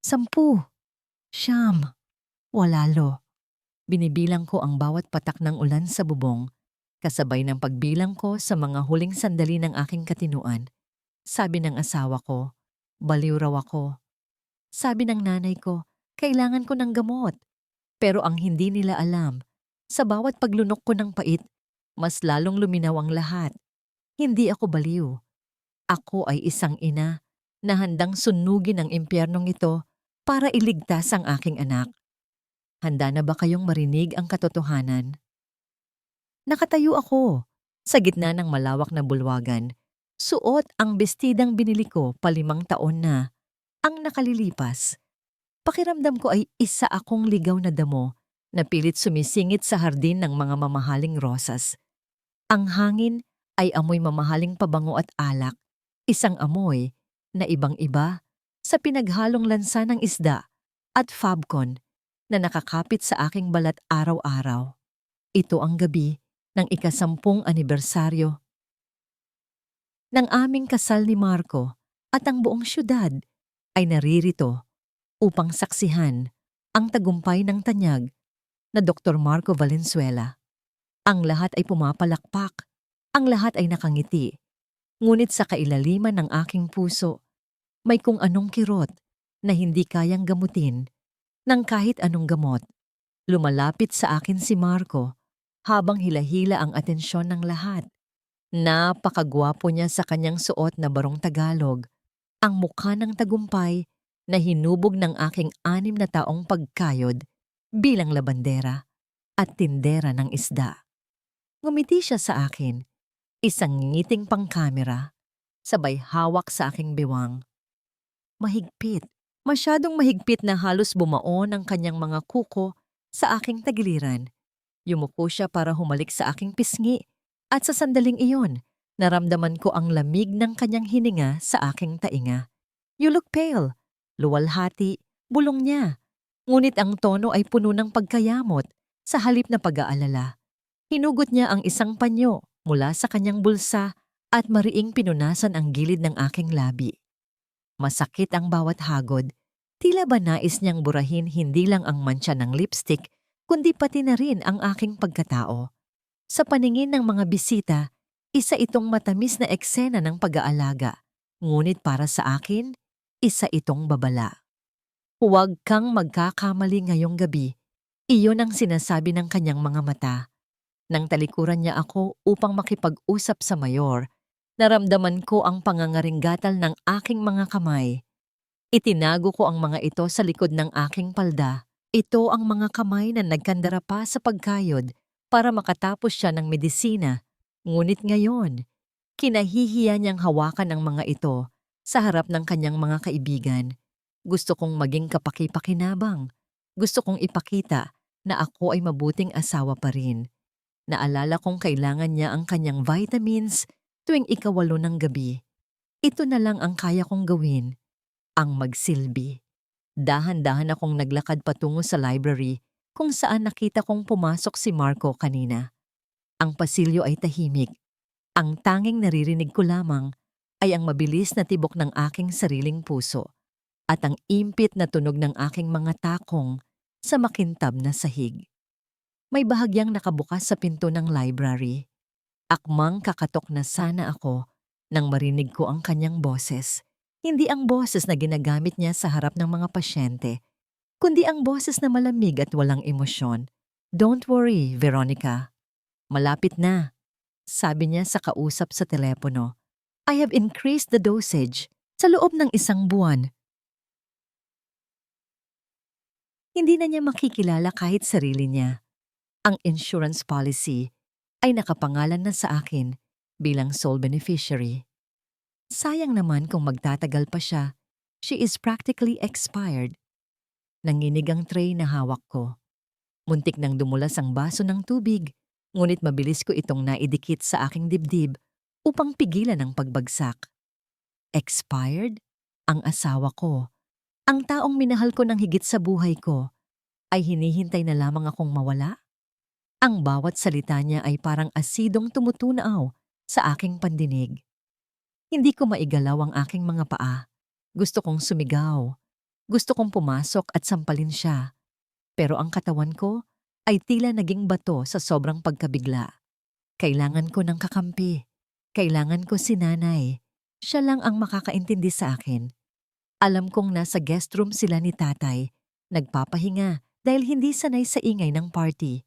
10, 9, 8. Binibilang ko ang bawat patak ng ulan sa bubong, kasabay ng pagbilang ko sa mga huling sandali ng aking katinuan. Sabi ng asawa ko, baliw raw ako. Sabi ng nanay ko, kailangan ko ng gamot. Pero ang hindi nila alam, sa bawat paglunok ko ng pait, mas lalong luminaw ang lahat. Hindi ako baliw. Ako ay isang ina na handang sunugin ang impyernong ito para iligtas ang aking anak. Handa na ba kayong marinig ang katotohanan? Nakatayo ako sa gitna ng malawak na bulwagan. Suot ang bestidang binili ko pa 5 taon na. Ang nakalilipas, pakiramdam ko ay isa akong ligaw na damo na pilit sumisingit sa hardin ng mga mamahaling rosas. Ang hangin ay amoy mamahaling pabango at alak, isang amoy na ibang-iba sa pinaghalong lansa ng isda at fabcon na nakakapit sa aking balat araw-araw. Ito ang gabi ng ika-10 anibersaryo ng aming kasal ni Marco at ang buong syudad ay naririto upang saksihan ang tagumpay ng tanyag na Dr. Marco Valenzuela. Ang lahat ay pumapalakpak, ang lahat ay nakangiti, ngunit sa kailaliman ng aking puso, may kung anong kirot na hindi kayang gamutin ng kahit anong gamot. Lumalapit sa akin si Marco habang hilahila ang atensyon ng lahat. Napakagwapo niya sa kanyang suot na barong Tagalog, ang mukha ng tagumpay na hinubog ng aking 6 na taong pagkayod bilang labandera at tindera ng isda. Ngumiti siya sa akin, isang ngiting pangkamera, sabay hawak sa aking bewang. Mahigpit, masyadong mahigpit na halos bumaon ang kanyang mga kuko sa aking tagiliran. Yumuko siya para humalik sa aking pisngi at sa sandaling iyon, naramdaman ko ang lamig ng kanyang hininga sa aking tainga. You look pale. Luwalhati, bulong niya. Ngunit ang tono ay puno ng pagkayamot sa halip na pag-aalala. Hinugot niya ang isang panyo mula sa kanyang bulsa at mariing pinunasan ang gilid ng aking labi. Masakit ang bawat hagod. Tila ba nais niyang burahin hindi lang ang mantsa ng lipstick, kundi pati na rin ang aking pagkatao. Sa paningin ng mga bisita, isa itong matamis na eksena ng pag-aalaga. Ngunit para sa akin, isa itong babala. Huwag kang magkakamali ngayong gabi. Iyon ang sinasabi ng kanyang mga mata. Nang talikuran niya ako upang makipag-usap sa mayor, naramdaman ko ang pangangaringgatal ng aking mga kamay. Itinago ko ang mga ito sa likod ng aking palda. Ito ang mga kamay na nagkandara pa sa pagkayod para makatapos siya ng medisina. Ngunit ngayon, kinahihiya niyang hawakan ang mga ito sa harap ng kanyang mga kaibigan. Gusto kong maging kapaki-pakinabang. Gusto kong ipakita na ako ay mabuting asawa pa rin. Naalala kong kailangan niya ang kanyang vitamins tuwing 8 ng gabi. Ito na lang ang kaya kong gawin, ang magsilbi. Dahan-dahan akong naglakad patungo sa library kung saan nakita kong pumasok si Marco kanina. Ang pasilyo ay tahimik. Ang tanging naririnig ko lamang ay ang mabilis na tibok ng aking sariling puso at ang impit na tunog ng aking mga takong sa makintab na sahig. May bahagyang nakabukas sa pinto ng library. Akmang kakatok na sana ako nang marinig ko ang kanyang boses. Hindi ang boses na ginagamit niya sa harap ng mga pasyente, kundi ang boses na malamig at walang emosyon. Don't worry, Veronica. Malapit na, sabi niya sa kausap sa telepono. I have increased the dosage sa loob ng 1 buwan. Hindi na niya makikilala kahit sarili niya. Ang insurance policy ay nakapangalan na sa akin bilang sole beneficiary. Sayang naman kung magtatagal pa siya. She is practically expired. Nanginig ang tray na hawak ko. Muntik nang dumulas ang baso ng tubig, ngunit mabilis ko itong naidikit sa aking dibdib upang pigilan ang pagbagsak. Expired? Ang asawa ko, ang taong minahal ko ng higit sa buhay ko, ay hinihintay na lamang akong mawala? Ang bawat salita niya ay parang asidong tumutunaw sa aking pandinig. Hindi ko maigalaw ang aking mga paa. Gusto kong sumigaw. Gusto kong pumasok at sampalin siya. Pero ang katawan ko ay tila naging bato sa sobrang pagkabigla. Kailangan ko ng kakampi. Kailangan ko si nanay. Siya lang ang makakaintindi sa akin. Alam kong nasa guest room sila ni tatay. Nagpapahinga dahil hindi sanay sa ingay ng party.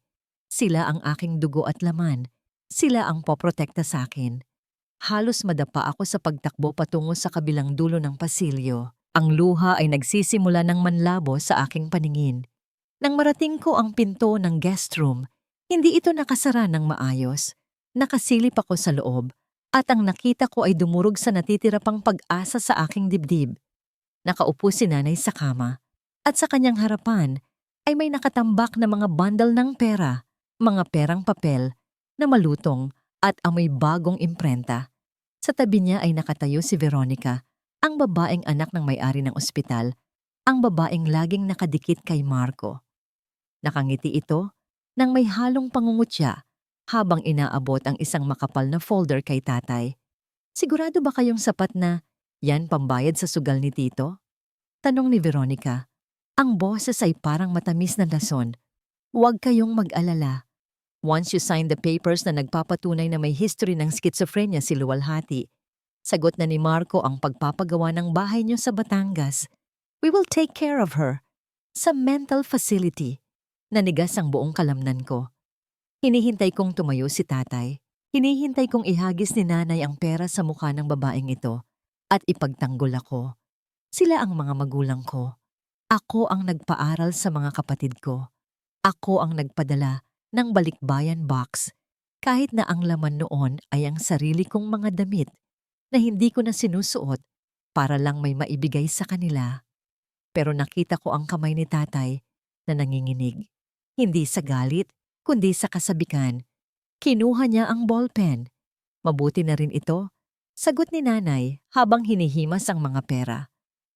Sila ang aking dugo at laman. Sila ang poprotekta sa akin. Halos madapa ako sa pagtakbo patungo sa kabilang dulo ng pasilyo. Ang luha ay nagsisimula ng manlabo sa aking paningin. Nang marating ko ang pinto ng guest room, hindi ito nakasara ng maayos. Nakasilip ako sa loob at ang nakita ko ay dumurog sa natitira pang pag-asa sa aking dibdib. Nakaupo si nanay sa kama at sa kanyang harapan ay may nakatambak na mga bundle ng pera, mga perang papel na malutong at amoy bagong imprenta. Sa tabi niya ay nakatayo si Veronica, ang babaeng anak ng may-ari ng ospital, ang babaeng laging nakadikit kay Marco. Nakangiti ito nang may halong pangungutya habang inaabot ang isang makapal na folder kay tatay. Sigurado ba kayong sapat na yan pambayad sa sugal ni Tito? Tanong ni Veronica. Ang boses ay parang matamis na lason. Huwag kayong mag-alala. Once you sign the papers na nagpapatunay na may history ng schizophrenia si Luwalhati, sagot na ni Marco ang pagpapagawa ng bahay niyo sa Batangas. We will take care of her. Sa mental facility. Nanigas ang buong kalamnan ko. Hinihintay kong tumayo si tatay. Hinihintay kong ihagis ni nanay ang pera sa mukha ng babaeng ito at ipagtanggol ako. Sila ang mga magulang ko. Ako ang nagpaaral sa mga kapatid ko. Ako ang nagpadala ng balikbayan box kahit na ang laman noon ay ang sarili kong mga damit na hindi ko na sinusuot para lang may maibigay sa kanila. Pero nakita ko ang kamay ni tatay na nanginginig. Hindi sa galit, kundi sa kasabikan. Kinuha niya ang ballpen. Mabuti na rin ito, sagot ni nanay habang hinihimas ang mga pera.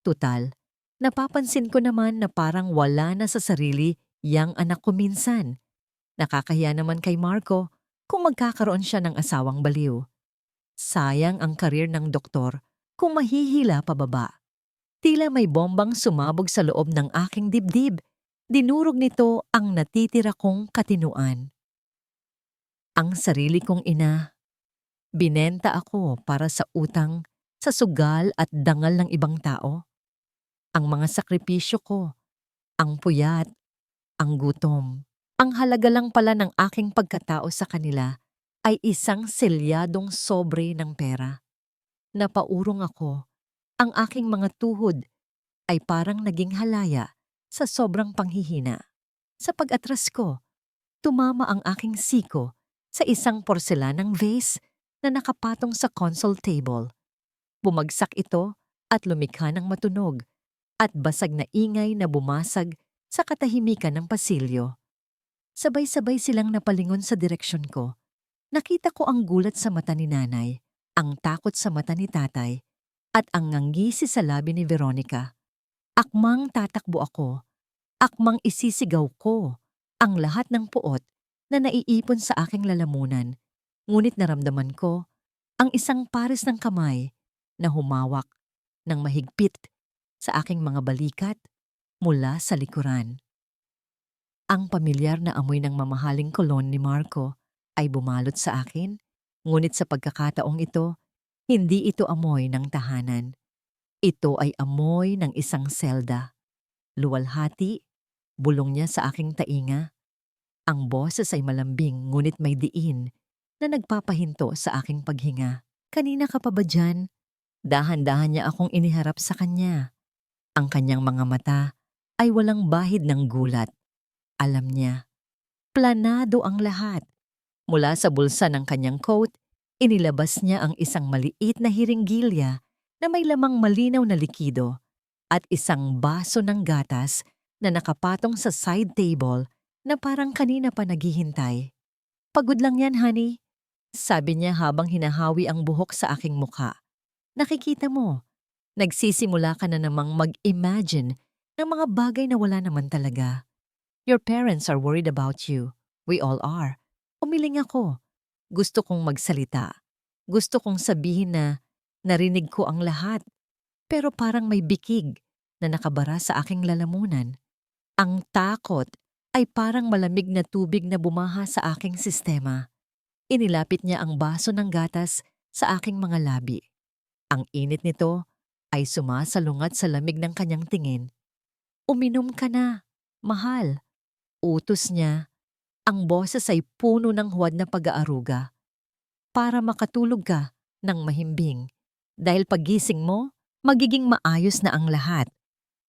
Tutal, napapansin ko naman na parang wala na sa sarili yang anak ko minsan. Nakakahiya naman kay Marco kung magkakaroon siya ng asawang baliw. Sayang ang karir ng doktor kung mahihila pababa. Tila may bombang sumabog sa loob ng aking dibdib. Dinurog nito ang natitira kong katinuan. Ang sarili kong ina. Binenta ako para sa utang, sa sugal at dangal ng ibang tao. Ang mga sakripisyo ko, ang puyat, ang gutom. Ang halaga lang pala ng aking pagkatao sa kanila ay isang selyadong sobre ng pera. Napaurong ako. Ang aking mga tuhod ay parang naging halaya sa sobrang panghihina. Sa pag-atras ko, tumama ang aking siko sa isang porselanang vase na nakapatong sa console table. Bumagsak ito at lumikha ng matunog at basag na ingay na bumasag sa katahimikan ng pasilyo. Sabay-sabay silang napalingon sa direksyon ko. Nakita ko ang gulat sa mata ni nanay, ang takot sa mata ni tatay, at ang nganggisi sa labi ni Veronica. Akmang tatakbo ako. Akmang isisigaw ko ang lahat ng puot na naiipon sa aking lalamunan. Ngunit naramdaman ko ang isang pares ng kamay na humawak ng mahigpit sa aking mga balikat mula sa likuran. Ang pamilyar na amoy ng mamahaling kolon ni Marco ay bumalot sa akin, ngunit sa pagkakataong ito, hindi ito amoy ng tahanan. Ito ay amoy ng isang selda. Luwalhati, bulong niya sa aking tainga. Ang boses ay malambing ngunit may diin na nagpapahinto sa aking paghinga. Kanina ka pa ba dyan? Dahan-dahan niya akong iniharap sa kanya. Ang kanyang mga mata ay walang bahid ng gulat. Alam niya, planado ang lahat. Mula sa bulsa ng kanyang coat, inilabas niya ang isang maliit na hiringgilya na may lamang malinaw na likido at isang baso ng gatas na nakapatong sa side table na parang kanina pa naghihintay. Pagod lang yan, honey, sabi niya habang hinahawi ang buhok sa aking mukha. Nakikita mo, nagsisimula ka na namang mag-imagine ng mga bagay na wala naman talaga. Your parents are worried about you. We all are. Umiling ako. Gusto kong magsalita. Gusto kong sabihin na narinig ko ang lahat. Pero parang may bikig. na nakabara sa aking lalamunan. Ang takot ay parang malamig na tubig na bumaha sa aking sistema. Inilapit niya ang baso ng gatas sa aking mga labi. Ang init nito ay sumasalungat sa lamig ng kanyang tingin. Uminom ka na, mahal. Utos niya. Ang boses ay puno ng huwad na pag-aaruga. Para makatulog ka ng mahimbing. Dahil pagising mo, magiging maayos na ang lahat.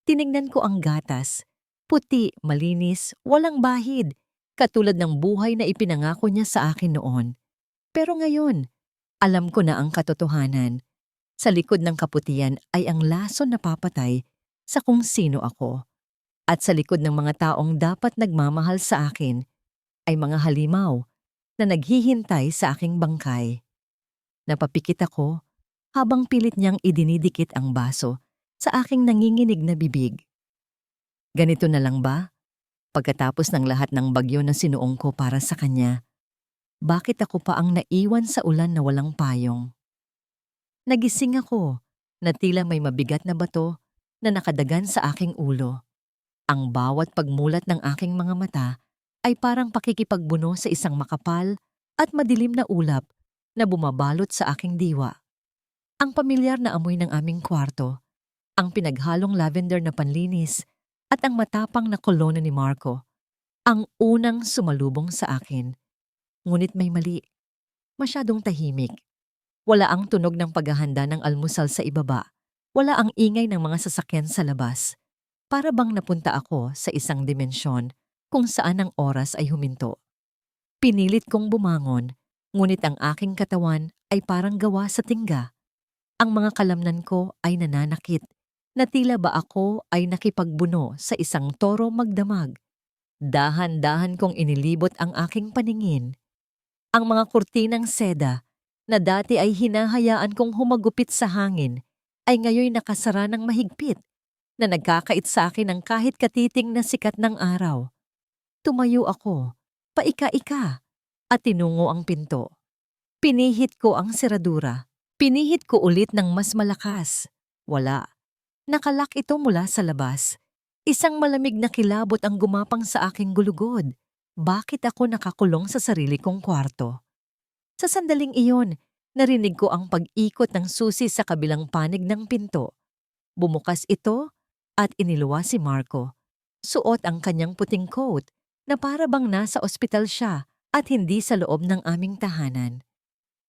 Tiningnan ko ang gatas. Puti, malinis, walang bahid. Katulad ng buhay na ipinangako niya sa akin noon. Pero ngayon, alam ko na ang katotohanan. Sa likod ng kaputian ay ang lason na papatay sa kung sino ako. At sa likod ng mga taong dapat nagmamahal sa akin ay mga halimaw na naghihintay sa aking bangkay. Napapikit ako habang pilit niyang idinidikit ang baso sa aking nanginginig na bibig. Ganito na lang ba? Pagkatapos ng lahat ng bagyo na sinuong ko para sa kanya, bakit ako pa ang naiwan sa ulan na walang payong? Nagising ako na tila may mabigat na bato na nakadagan sa aking ulo. Ang bawat pagmulat ng aking mga mata ay parang pakikipagbuno sa isang makapal at madilim na ulap na bumabalot sa aking diwa. Ang pamilyar na amoy ng aming kwarto, ang pinaghalong lavender na panlinis at ang matapang na kolona ni Marco, ang unang sumalubong sa akin. Ngunit may mali. Masyadong tahimik. Wala ang tunog ng paghahanda ng almusal sa ibaba. Wala ang ingay ng mga sasakyan sa labas. Para bang napunta ako sa isang dimensyon kung saan ang oras ay huminto. Pinilit kong bumangon, ngunit ang aking katawan ay parang gawa sa tingga. Ang mga kalamnan ko ay nananakit, na tila ba ako ay nakipagbuno sa isang toro magdamag. Dahan-dahan kong inilibot ang aking paningin. Ang mga kurtinang seda na dati ay hinahayaan kong humagupit sa hangin ay ngayon nakasara ng mahigpit na nagkakait sa akin ng kahit katiting na sikat ng araw. Tumayo ako, paika-ika, at tinungo ang pinto. Pinihit ko ang seradura. Pinihit ko ulit ng mas malakas. Wala. Nakalak ito mula sa labas. Isang malamig na kilabot ang gumapang sa aking gulugod. Bakit ako nakakulong sa sarili kong kwarto? Sa sandaling iyon, narinig ko ang pag-ikot ng susi sa kabilang panig ng pinto. Bumukas ito at iniluwa si Marco. Suot ang kanyang puting coat na para bang nasa ospital siya at hindi sa loob ng aming tahanan.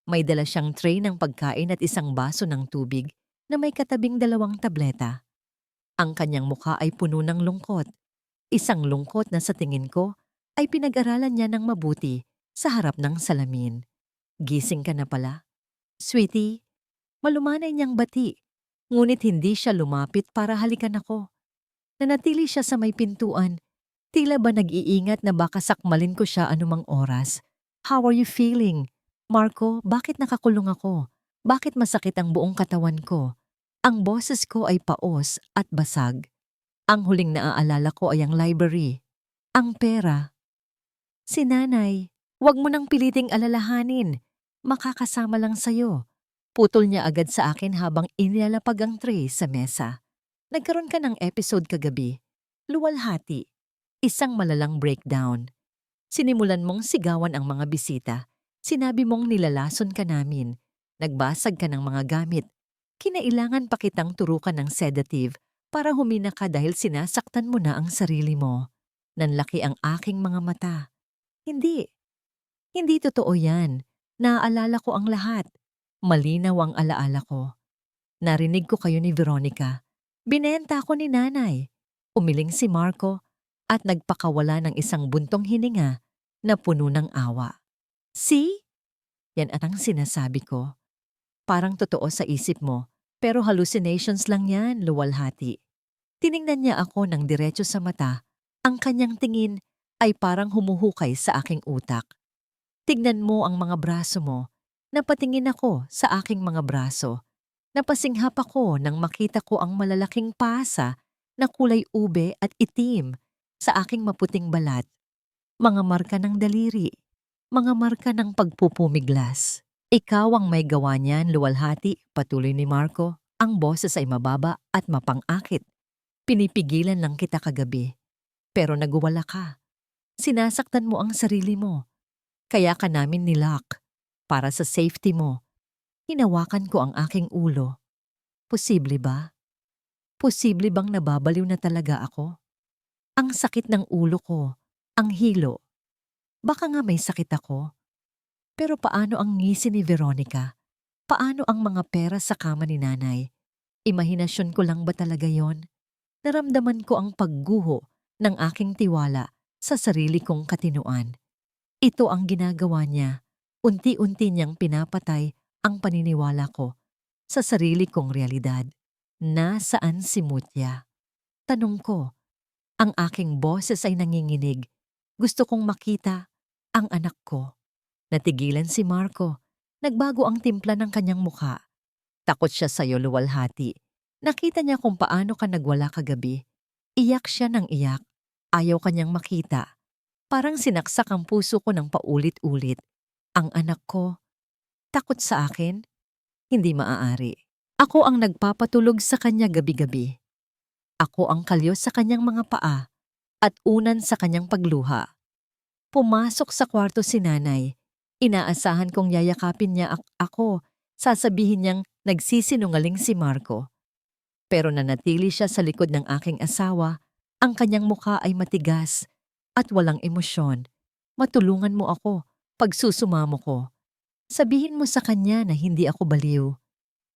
May dala siyang tray ng pagkain at isang baso ng tubig na may katabing 2 tableta. Ang kanyang mukha ay puno ng lungkot. Isang lungkot na sa tingin ko ay pinag-aralan niya ng mabuti sa harap ng salamin. Gising ka na pala? Sweetie, malumanay niyang bati. Ngunit hindi siya lumapit para halikan ako. Nanatili siya sa may pintuan. Tila ba nag-iingat na baka sakmalin ko siya anumang oras. How are you feeling? Marco, bakit nakakulong ako? Bakit masakit ang buong katawan ko? Ang boses ko ay paos at basag. Ang huling naaalala ko ay ang library. Ang pera. Si nanay, huwag mo nang piliting alalahanin. Makakasama lang sa'yo. Putol niya agad sa akin habang inilalapag ang tray sa mesa. Nagkaroon ka ng episode kagabi. Luwalhati. Isang malalang breakdown. Sinimulan mong sigawan ang mga bisita. Sinabi mong nilalason ka namin. Nagbasag ka ng mga gamit. Kinailangan pa kitang turukan ng sedative para humina ka dahil sinasaktan mo na ang sarili mo. Nanlaki ang aking mga mata. Hindi. Hindi totoo yan. Naaalala ko ang lahat. Malinaw ang alaala ko. Narinig ko kayo ni Veronica. Binenta ko ni nanay. Umiling si Marco at nagpakawala ng isang buntong hininga na puno ng awa. See? Yan ang sinasabi ko. Parang totoo sa isip mo, pero hallucinations lang yan, luwalhati. Tiningnan niya ako ng diretso sa mata. Ang kanyang tingin ay parang humuhukay sa aking utak. Tignan mo ang mga braso mo. Napatingin ako sa aking mga braso. Napasinghap ako nang makita ko ang malalaking pasa na kulay ube at itim sa aking maputing balat. Mga marka ng daliri. Mga marka ng pagpupumiglas. Ikaw ang may gawa niyan, luwalhati, patuloy ni Marco. Ang boses ay mababa at mapang-akit. Pinipigilan lang kita kagabi, pero nagwala ka. Sinasaktan mo ang sarili mo. Kaya ka namin nilock. Para sa safety mo, hinawakan ko ang aking ulo. Posible ba? Posible bang nababaliw na talaga ako? Ang sakit ng ulo ko, ang hilo. Baka nga may sakit ako. Pero paano ang ngisi ni Veronica? Paano ang mga pera sa kama ni nanay? Imahinasyon ko lang ba talaga yon? Naramdaman ko ang pagguho ng aking tiwala sa sarili kong katinuan. Ito ang ginagawa niya. Unti-unti niyang pinapatay ang paniniwala ko sa sarili kong realidad. Nasaan si Mutya? Tanong ko. Ang aking boses ay nanginginig. Gusto kong makita ang anak ko. Natigilan si Marco. Nagbago ang timpla ng kanyang mukha. Takot siya sa'yo, luwalhati. Nakita niya kung paano ka nagwala kagabi. Iyak siya ng iyak. Ayaw kanyang makita. Parang sinaksak ang puso ko ng paulit-ulit. Ang anak ko, takot sa akin? Hindi maaari. Ako ang nagpapatulog sa kanya gabi-gabi. Ako ang kalyo sa kanyang mga paa at unan sa kanyang pagluha. Pumasok sa kwarto si nanay. Inaasahan kong yayakapin niya ako. Sasabihin niyang nagsisinungaling si Marco. Pero nanatili siya sa likod ng aking asawa. Ang kanyang mukha ay matigas at walang emosyon. Matulungan mo ako pag susumamo ko. Sabihin mo sa kanya na hindi ako baliw.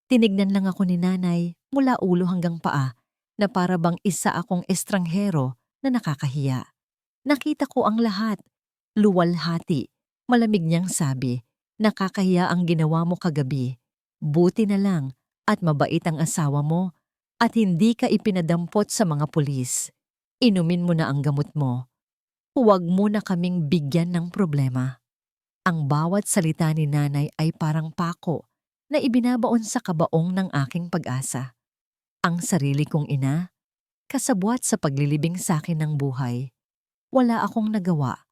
Tinignan lang ako ni nanay mula ulo hanggang paa na para bang isa akong estranghero na nakakahiya. Nakita ko ang lahat. Luwalhati. Malamig niyang sabi, nakakahiya ang ginawa mo kagabi. Buti na lang at mabait ang asawa mo at hindi ka ipinadampot sa mga pulis. Inumin mo na ang gamot mo. Huwag mo na kaming bigyan ng problema. Ang bawat salita ni nanay ay parang pako na ibinabaon sa kabaong ng aking pag-asa. Ang sarili kong ina, kasabwat sa paglilibing sa akin ng buhay. Wala akong nagawa,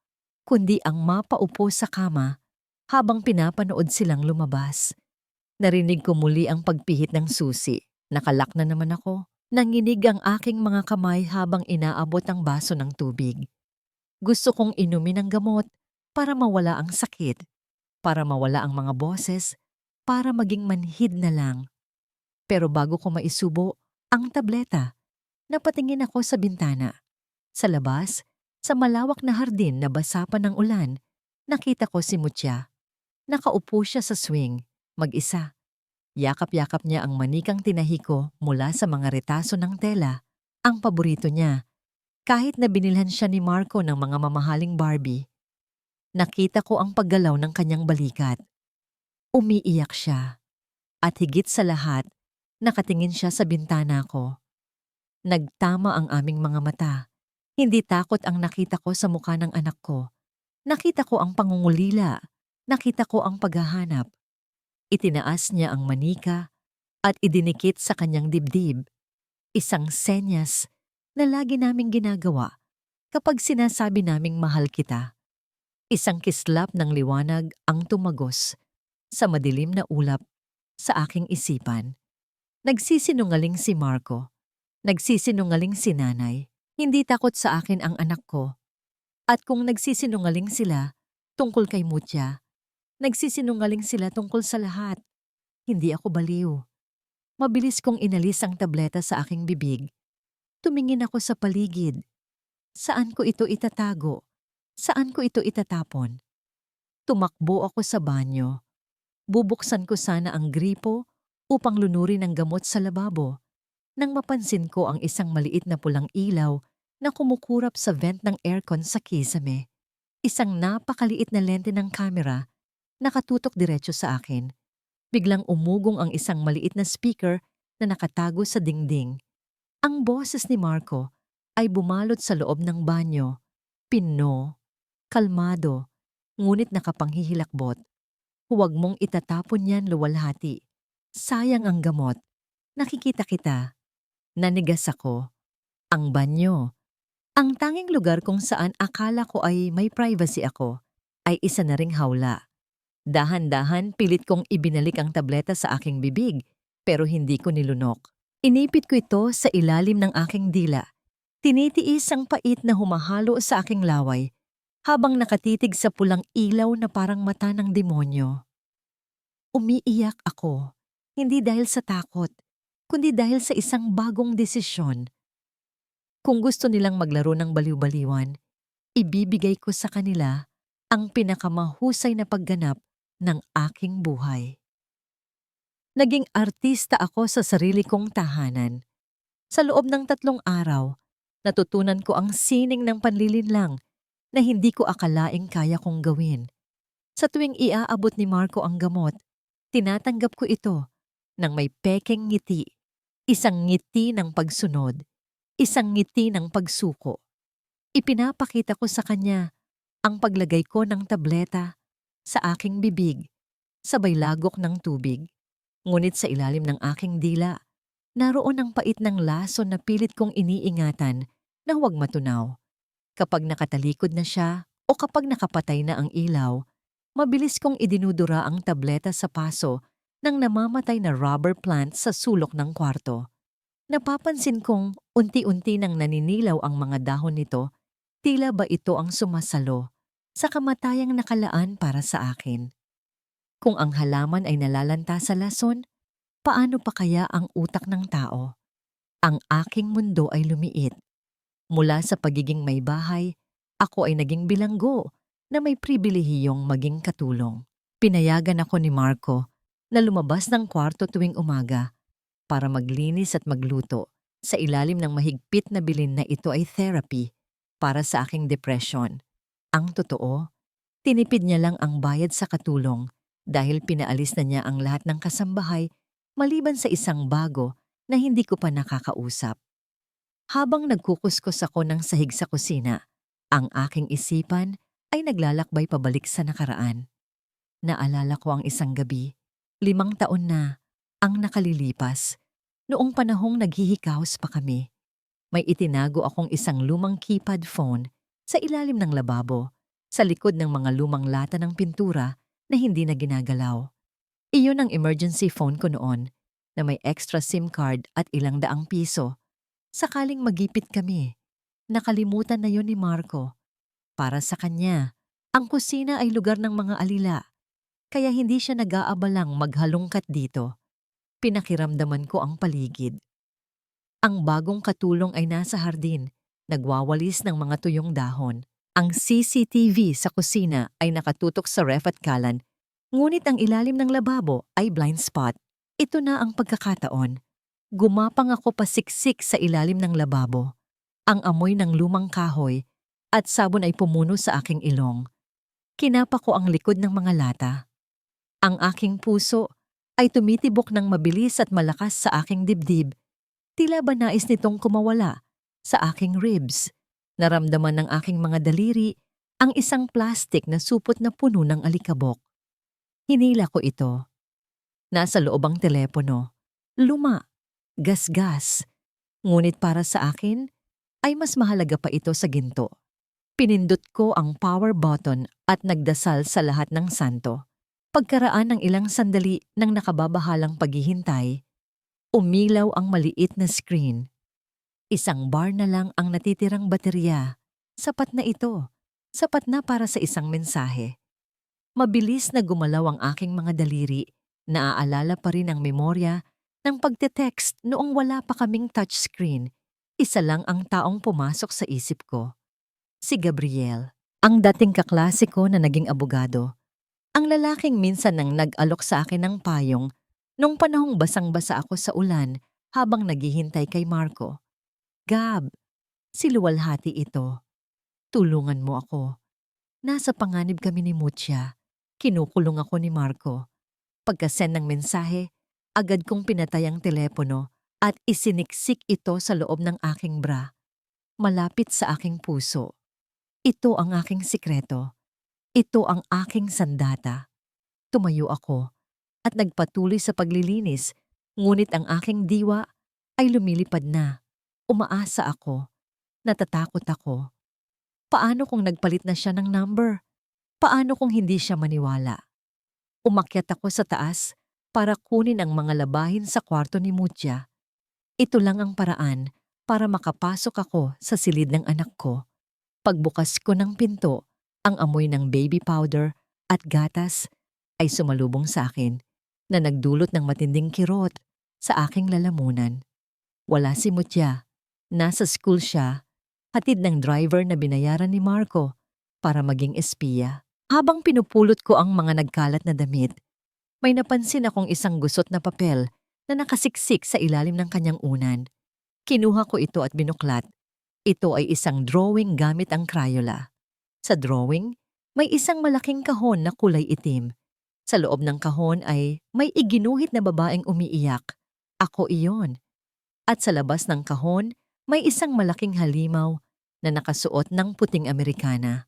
kundi ang mapaupo sa kama habang pinapanood silang lumabas. Narinig ko muli ang pagpihit ng susi. Nakalak na naman ako. Nanginig ang aking mga kamay habang inaabot ang baso ng tubig. Gusto kong inumin ang gamot para mawala ang sakit, para mawala ang mga boses, para maging manhid na lang. Pero bago ko maisubo ang tableta, napatingin ako sa bintana. Sa labas, sa malawak na hardin na basa pa ng ulan, nakita ko si Mutya. Nakaupo siya sa swing, mag-isa. Yakap-yakap niya ang manikang tinahiko mula sa mga retaso ng tela, ang paborito niya. Kahit na binilhan siya ni Marco ng mga mamahaling Barbie. Nakita ko ang paggalaw ng kanyang balikat. Umiiyak siya. At higit sa lahat, nakatingin siya sa bintana ko. Nagtama ang aming mga mata. Hindi takot ang nakita ko sa mukha ng anak ko. Nakita ko ang pangungulila. Nakita ko ang paghahanap. Itinaas niya ang manika at idinikit sa kanyang dibdib. Isang senyas na lagi naming ginagawa kapag sinasabi naming mahal kita. Isang kislap ng liwanag ang tumagos sa madilim na ulap sa aking isipan. Nagsisinungaling si Marco. Nagsisinungaling si nanay. Hindi takot sa akin ang anak ko. At kung nagsisinungaling sila tungkol kay Mutya, nagsisinungaling sila tungkol sa lahat. Hindi ako baliw. Mabilis kong inalis ang tableta sa aking bibig. Tumingin ako sa paligid. Saan ko ito itatago? Saan ko ito itatapon? Tumakbo ako sa banyo. Bubuksan ko sana ang gripo upang lunurin ang gamot sa lababo. Nang mapansin ko ang isang maliit na pulang ilaw na kumukurap sa vent ng aircon sa kisame. Isang napakaliit na lente ng kamera nakatutok diretso sa akin. Biglang umugong ang isang maliit na speaker na nakatago sa dingding. Ang boses ni Marco ay bumalot sa loob ng banyo. Pino, kalmado, ngunit nakapanghihilakbot. Huwag mong itatapon yan, luwalhati. Sayang ang gamot. Nakikita kita. Nanigas ako. Ang banyo. Ang tanging lugar kung saan akala ko ay may privacy ako, ay isa na ring hawla. Dahan-dahan pilit kong ibinalik ang tableta sa aking bibig, pero hindi ko nilunok. Inipit ko ito sa ilalim ng aking dila. Tinitiis ang pait na humahalo sa aking laway habang nakatitig sa pulang ilaw na parang mata ng demonyo. Umiiyak ako, hindi dahil sa takot, kundi dahil sa isang bagong desisyon. Kung gusto nilang maglaro ng baliw-baliwan, ibibigay ko sa kanila ang pinakamahusay na pagganap ng aking buhay. Naging artista ako sa sarili kong tahanan. Sa loob ng 3 araw, natutunan ko ang sining ng panlilinlang na hindi ko akalaing kaya kong gawin. Sa tuwing iaabot ni Marco ang gamot, tinatanggap ko ito ng may pekeng ngiti, isang ngiti ng pagsunod, isang ngiti ng pagsuko. Ipinapakita ko sa kanya ang paglagay ko ng tableta sa aking bibig, sabay lagok ng tubig. Ngunit sa ilalim ng aking dila, naroon ang pait ng lason na pilit kong iniingatan na huwag matunaw. Kapag nakatalikod na siya o kapag nakapatay na ang ilaw, mabilis kong idinudura ang tableta sa paso ng namamatay na rubber plant sa sulok ng kwarto. Napapansin kong unti-unti nang naninilaw ang mga dahon nito, tila ba ito ang sumasalo sa kamatayang nakalaan para sa akin. Kung ang halaman ay nalalanta sa lason, paano pa kaya ang utak ng tao? Ang aking mundo ay lumiit. Mula sa pagiging may bahay, ako ay naging bilanggo na may pribilehiyong maging katulong. Pinayagan ako ni Marco na lumabas ng kwarto tuwing umaga para maglinis at magluto. Sa ilalim ng mahigpit na bilin na ito ay therapy para sa aking depression. Ang totoo, tinipid niya lang ang bayad sa katulong dahil pinaalis na niya ang lahat ng kasambahay maliban sa isang bago na hindi ko pa nakakausap. Habang nagkukuskus ako ng sahig sa kusina, ang aking isipan ay naglalakbay pabalik sa nakaraan. Naalala ko ang isang gabi, 5 taon na ang nakalilipas, noong panahong naghihikaos pa kami. May itinago akong isang lumang keypad phone sa ilalim ng lababo, sa likod ng mga lumang lata ng pintura na hindi na ginagalaw. Iyon ang emergency phone ko noon na may extra SIM card at ilang daang piso. Sakaling magipit kami, nakalimutan na yon ni Marco. Para sa kanya, ang kusina ay lugar ng mga alila, kaya hindi siya nag-aabalang maghalungkat dito. Pinakiramdaman ko ang paligid. Ang bagong katulong ay nasa hardin, nagwawalis ng mga tuyong dahon. Ang CCTV sa kusina ay nakatutok sa ref at kalan, ngunit ang ilalim ng lababo ay blind spot. Ito na ang pagkakataon. Gumapang ako pasiksik sa ilalim ng lababo. Ang amoy ng lumang kahoy at sabon ay pumuno sa aking ilong. Kinapa ko ang likod ng mga lata. Ang aking puso ay tumitibok ng mabilis at malakas sa aking dibdib. Tila ba nais nitong kumawala sa aking ribs. Naramdaman ng aking mga daliri ang isang plastik na supot na puno ng alikabok. Hinila ko ito. Nasa loob ang telepono. Luma, gasgas. Ngunit para sa akin, ay mas mahalaga pa ito sa ginto. Pinindot ko ang power button at nagdasal sa lahat ng santo. Pagkaraan ng ilang sandali ng nakababahalang paghihintay, umilaw ang maliit na screen. Isang bar na lang ang natitirang baterya. Sapat na ito. Sapat na para sa isang mensahe. Mabilis na gumalaw ang aking mga daliri. Naaalala pa rin ang memorya ng pagte-text noong wala pa kaming touchscreen. Isa lang ang taong pumasok sa isip ko. Si Gabriel, ang dating kaklase ko na naging abogado. Ang lalaking minsan nang nag-alok sa akin ng payong nung panahong basang-basa ako sa ulan habang naghihintay kay Marco. Gab, si luwalhati ito. Tulungan mo ako. Nasa panganib kami ni Mutia. Kinukulong ako ni Marco. Pagka-send ng mensahe, agad kong pinatay ang telepono at isiniksik ito sa loob ng aking bra. Malapit sa aking puso. Ito ang aking sikreto. Ito ang aking sandata. Tumayo ako at nagpatuloy sa paglilinis, ngunit ang aking diwa ay lumilipad na. Umaasa ako. Natatakot ako. Paano kung nagpalit na siya ng number? Paano kung hindi siya maniwala? Umakyat ako sa taas para kunin ang mga labahin sa kwarto ni Mutia. Ito lang ang paraan para makapasok ako sa silid ng anak ko. Pagbukas ko ng pinto, ang amoy ng baby powder at gatas ay sumalubong sa akin na nagdulot ng matinding kirot sa aking lalamunan. Wala si Mutya. Nasa school siya, hatid ng driver na binayaran ni Marco para maging espiya. Habang pinupulot ko ang mga nagkalat na damit, may napansin akong isang gusot na papel na nakasiksik sa ilalim ng kanyang unan. Kinuha ko ito at binuklat. Ito ay isang drawing gamit ang Crayola. Sa drawing, may isang malaking kahon na kulay itim. Sa loob ng kahon ay may iginuhit na babaeng umiiyak. Ako iyon. At sa labas ng kahon, may isang malaking halimaw na nakasuot ng puting Amerikana.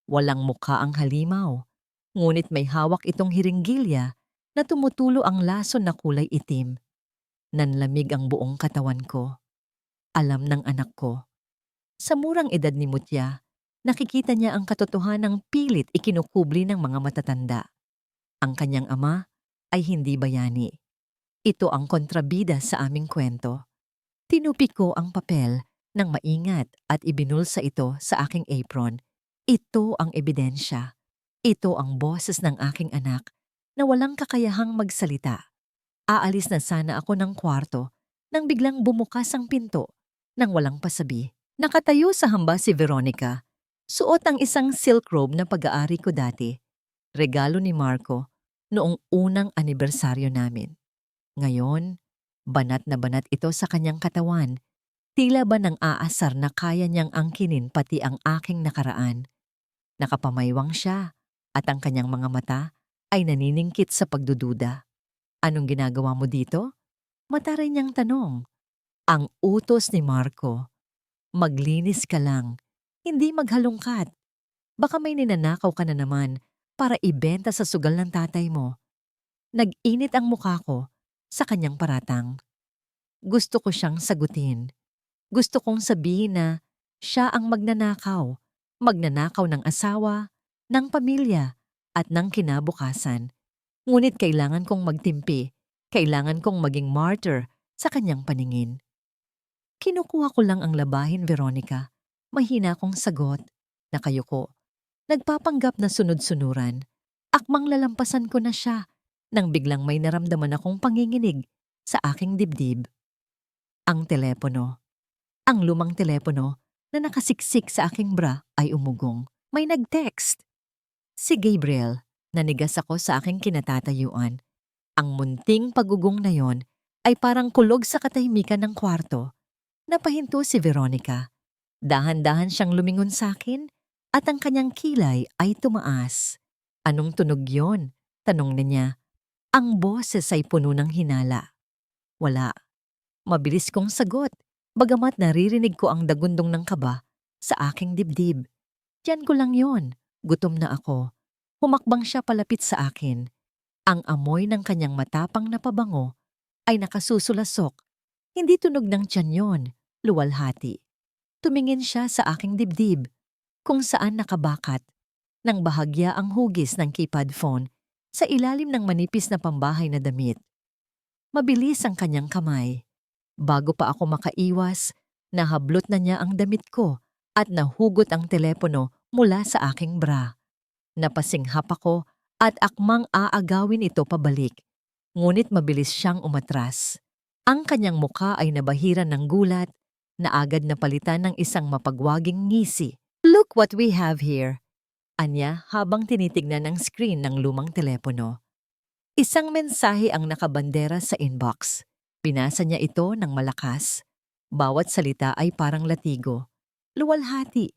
Walang mukha ang halimaw, ngunit may hawak itong hiringgilya na tumutulo ang lason na kulay itim. Nanlamig ang buong katawan ko. Alam ng anak ko. Sa murang edad ni Mutya, nakikita niya ang katotohanang pilit ikinukubli ng mga matatanda. Ang kanyang ama ay hindi bayani. Ito ang kontrabida sa aming kwento. Tinupi ko ang papel ng maingat at ibinulsa ito sa aking apron. Ito ang ebidensya. Ito ang boses ng aking anak na walang kakayahang magsalita. Aalis na sana ako ng kwarto nang biglang bumukas ang pinto nang walang pasabi. Nakatayo sa hamba si Veronica. Suot ang isang silk robe na pag-aari ko dati. Regalo ni Marco noong unang anibersaryo namin. Ngayon, banat na banat ito sa kanyang katawan. Tila ba nang aasar na kaya niyang angkinin pati ang aking nakaraan. Nakapamaywang siya at ang kanyang mga mata ay naniningkit sa pagdududa. Anong ginagawa mo dito? Mataray niyang tanong. Ang utos ni Marco. Maglinis ka lang, hindi maghalongkat. Baka may ninanakaw ka na naman para ibenta sa sugal ng tatay mo. Nag-init ang mukha ko sa kanyang paratang. Gusto ko siyang sagutin. Gusto kong sabihin na siya ang magnanakaw. Magnanakaw ng asawa, ng pamilya, at ng kinabukasan. Ngunit kailangan kong magtimpi. Kailangan kong maging martyr sa kanyang paningin. Kinukuha ko lang ang labahin, Veronica. Mahina kong sagot. Nakayuko. Nagpapanggap na sunod-sunuran. Akmang lalampasan ko na siya nang biglang may naramdaman akong panginginig sa aking dibdib. Ang telepono. Ang lumang telepono na nakasiksik sa aking bra ay umugong. May nag-text. Si Gabriel. Nanigas ako sa aking kinatatayuan. Ang munting pagugong na yon ay parang kulog sa katahimikan ng kwarto. Napahinto si Veronica. Dahan-dahan siyang lumingon sa akin at ang kanyang kilay ay tumaas. Anong tunog yon? Tanong niya. Ang boses ay puno ng hinala. Wala. Mabilis kong sagot, bagamat naririnig ko ang dagundong ng kaba sa aking dibdib. Diyan ko lang yon. Gutom na ako. Humakbang siya palapit sa akin. Ang amoy ng kanyang matapang na pabango ay nakasusulasok. Hindi tunog ng tiyan yon, luwalhati. Tumingin siya sa aking dibdib, kung saan nakabakat, nang bahagya ang hugis ng keypad phone sa ilalim ng manipis na pambahay na damit. Mabilis ang kanyang kamay. Bago pa ako makaiwas, nahablot na niya ang damit ko at nahugot ang telepono mula sa aking bra. Napasinghap ako at akmang aagawin ito pabalik. Ngunit mabilis siyang umatras. Ang kanyang mukha ay nabahiran ng gulat na agad napalitan ng isang mapagwaging ngisi. Look what we have here. Anya habang tinitignan ang screen ng lumang telepono. Isang mensahe ang nakabandera sa inbox. Binasa niya ito ng malakas. Bawat salita ay parang latigo. Luwalhati.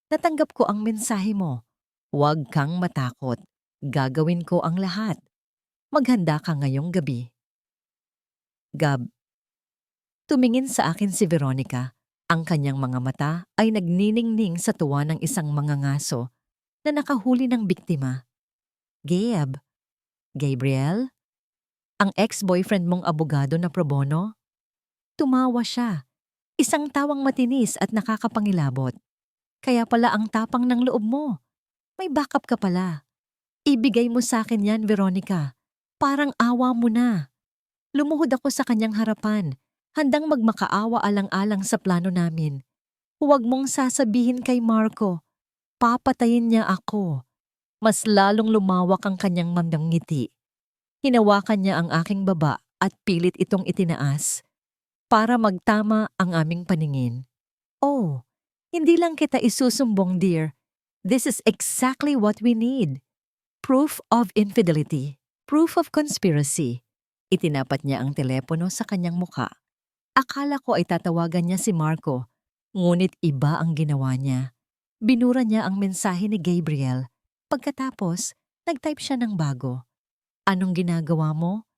Natanggap ko ang mensahe mo. Huwag kang matakot. Gagawin ko ang lahat. Maghanda ka ngayong gabi. Gab. Tumingin sa akin si Veronica. Ang kanyang mga mata ay nagniningning sa tuwa ng isang mangangaso na nakahuli ng biktima. Gab. Gabriel? Ang ex-boyfriend mong abogado na pro bono? Tumawa siya. Isang tawang matinis at nakakapangilabot. Kaya pala ang tapang ng loob mo. May backup ka pala. Ibigay mo sa akin yan, Veronica. Parang awa mo na. Lumuhod ako sa kanyang harapan handang magmakaawa alang-alang sa plano namin. Huwag mong sasabihin kay Marco, papatayin niya ako. Mas lalong lumawak ang kanyang ngiti. Hinawakan niya ang aking baba at pilit itong itinaas para magtama ang aming paningin. Oh, hindi lang kita isusumbong, dear. This is exactly what we need. Proof of infidelity. Proof of conspiracy. Itinapat niya ang telepono sa kanyang muka. Akala ko ay tatawagan niya si Marco, ngunit iba ang ginawa niya. Binura niya ang mensahe ni Gabriel. Pagkatapos, nag-type siya ng bago. Anong ginagawa mo?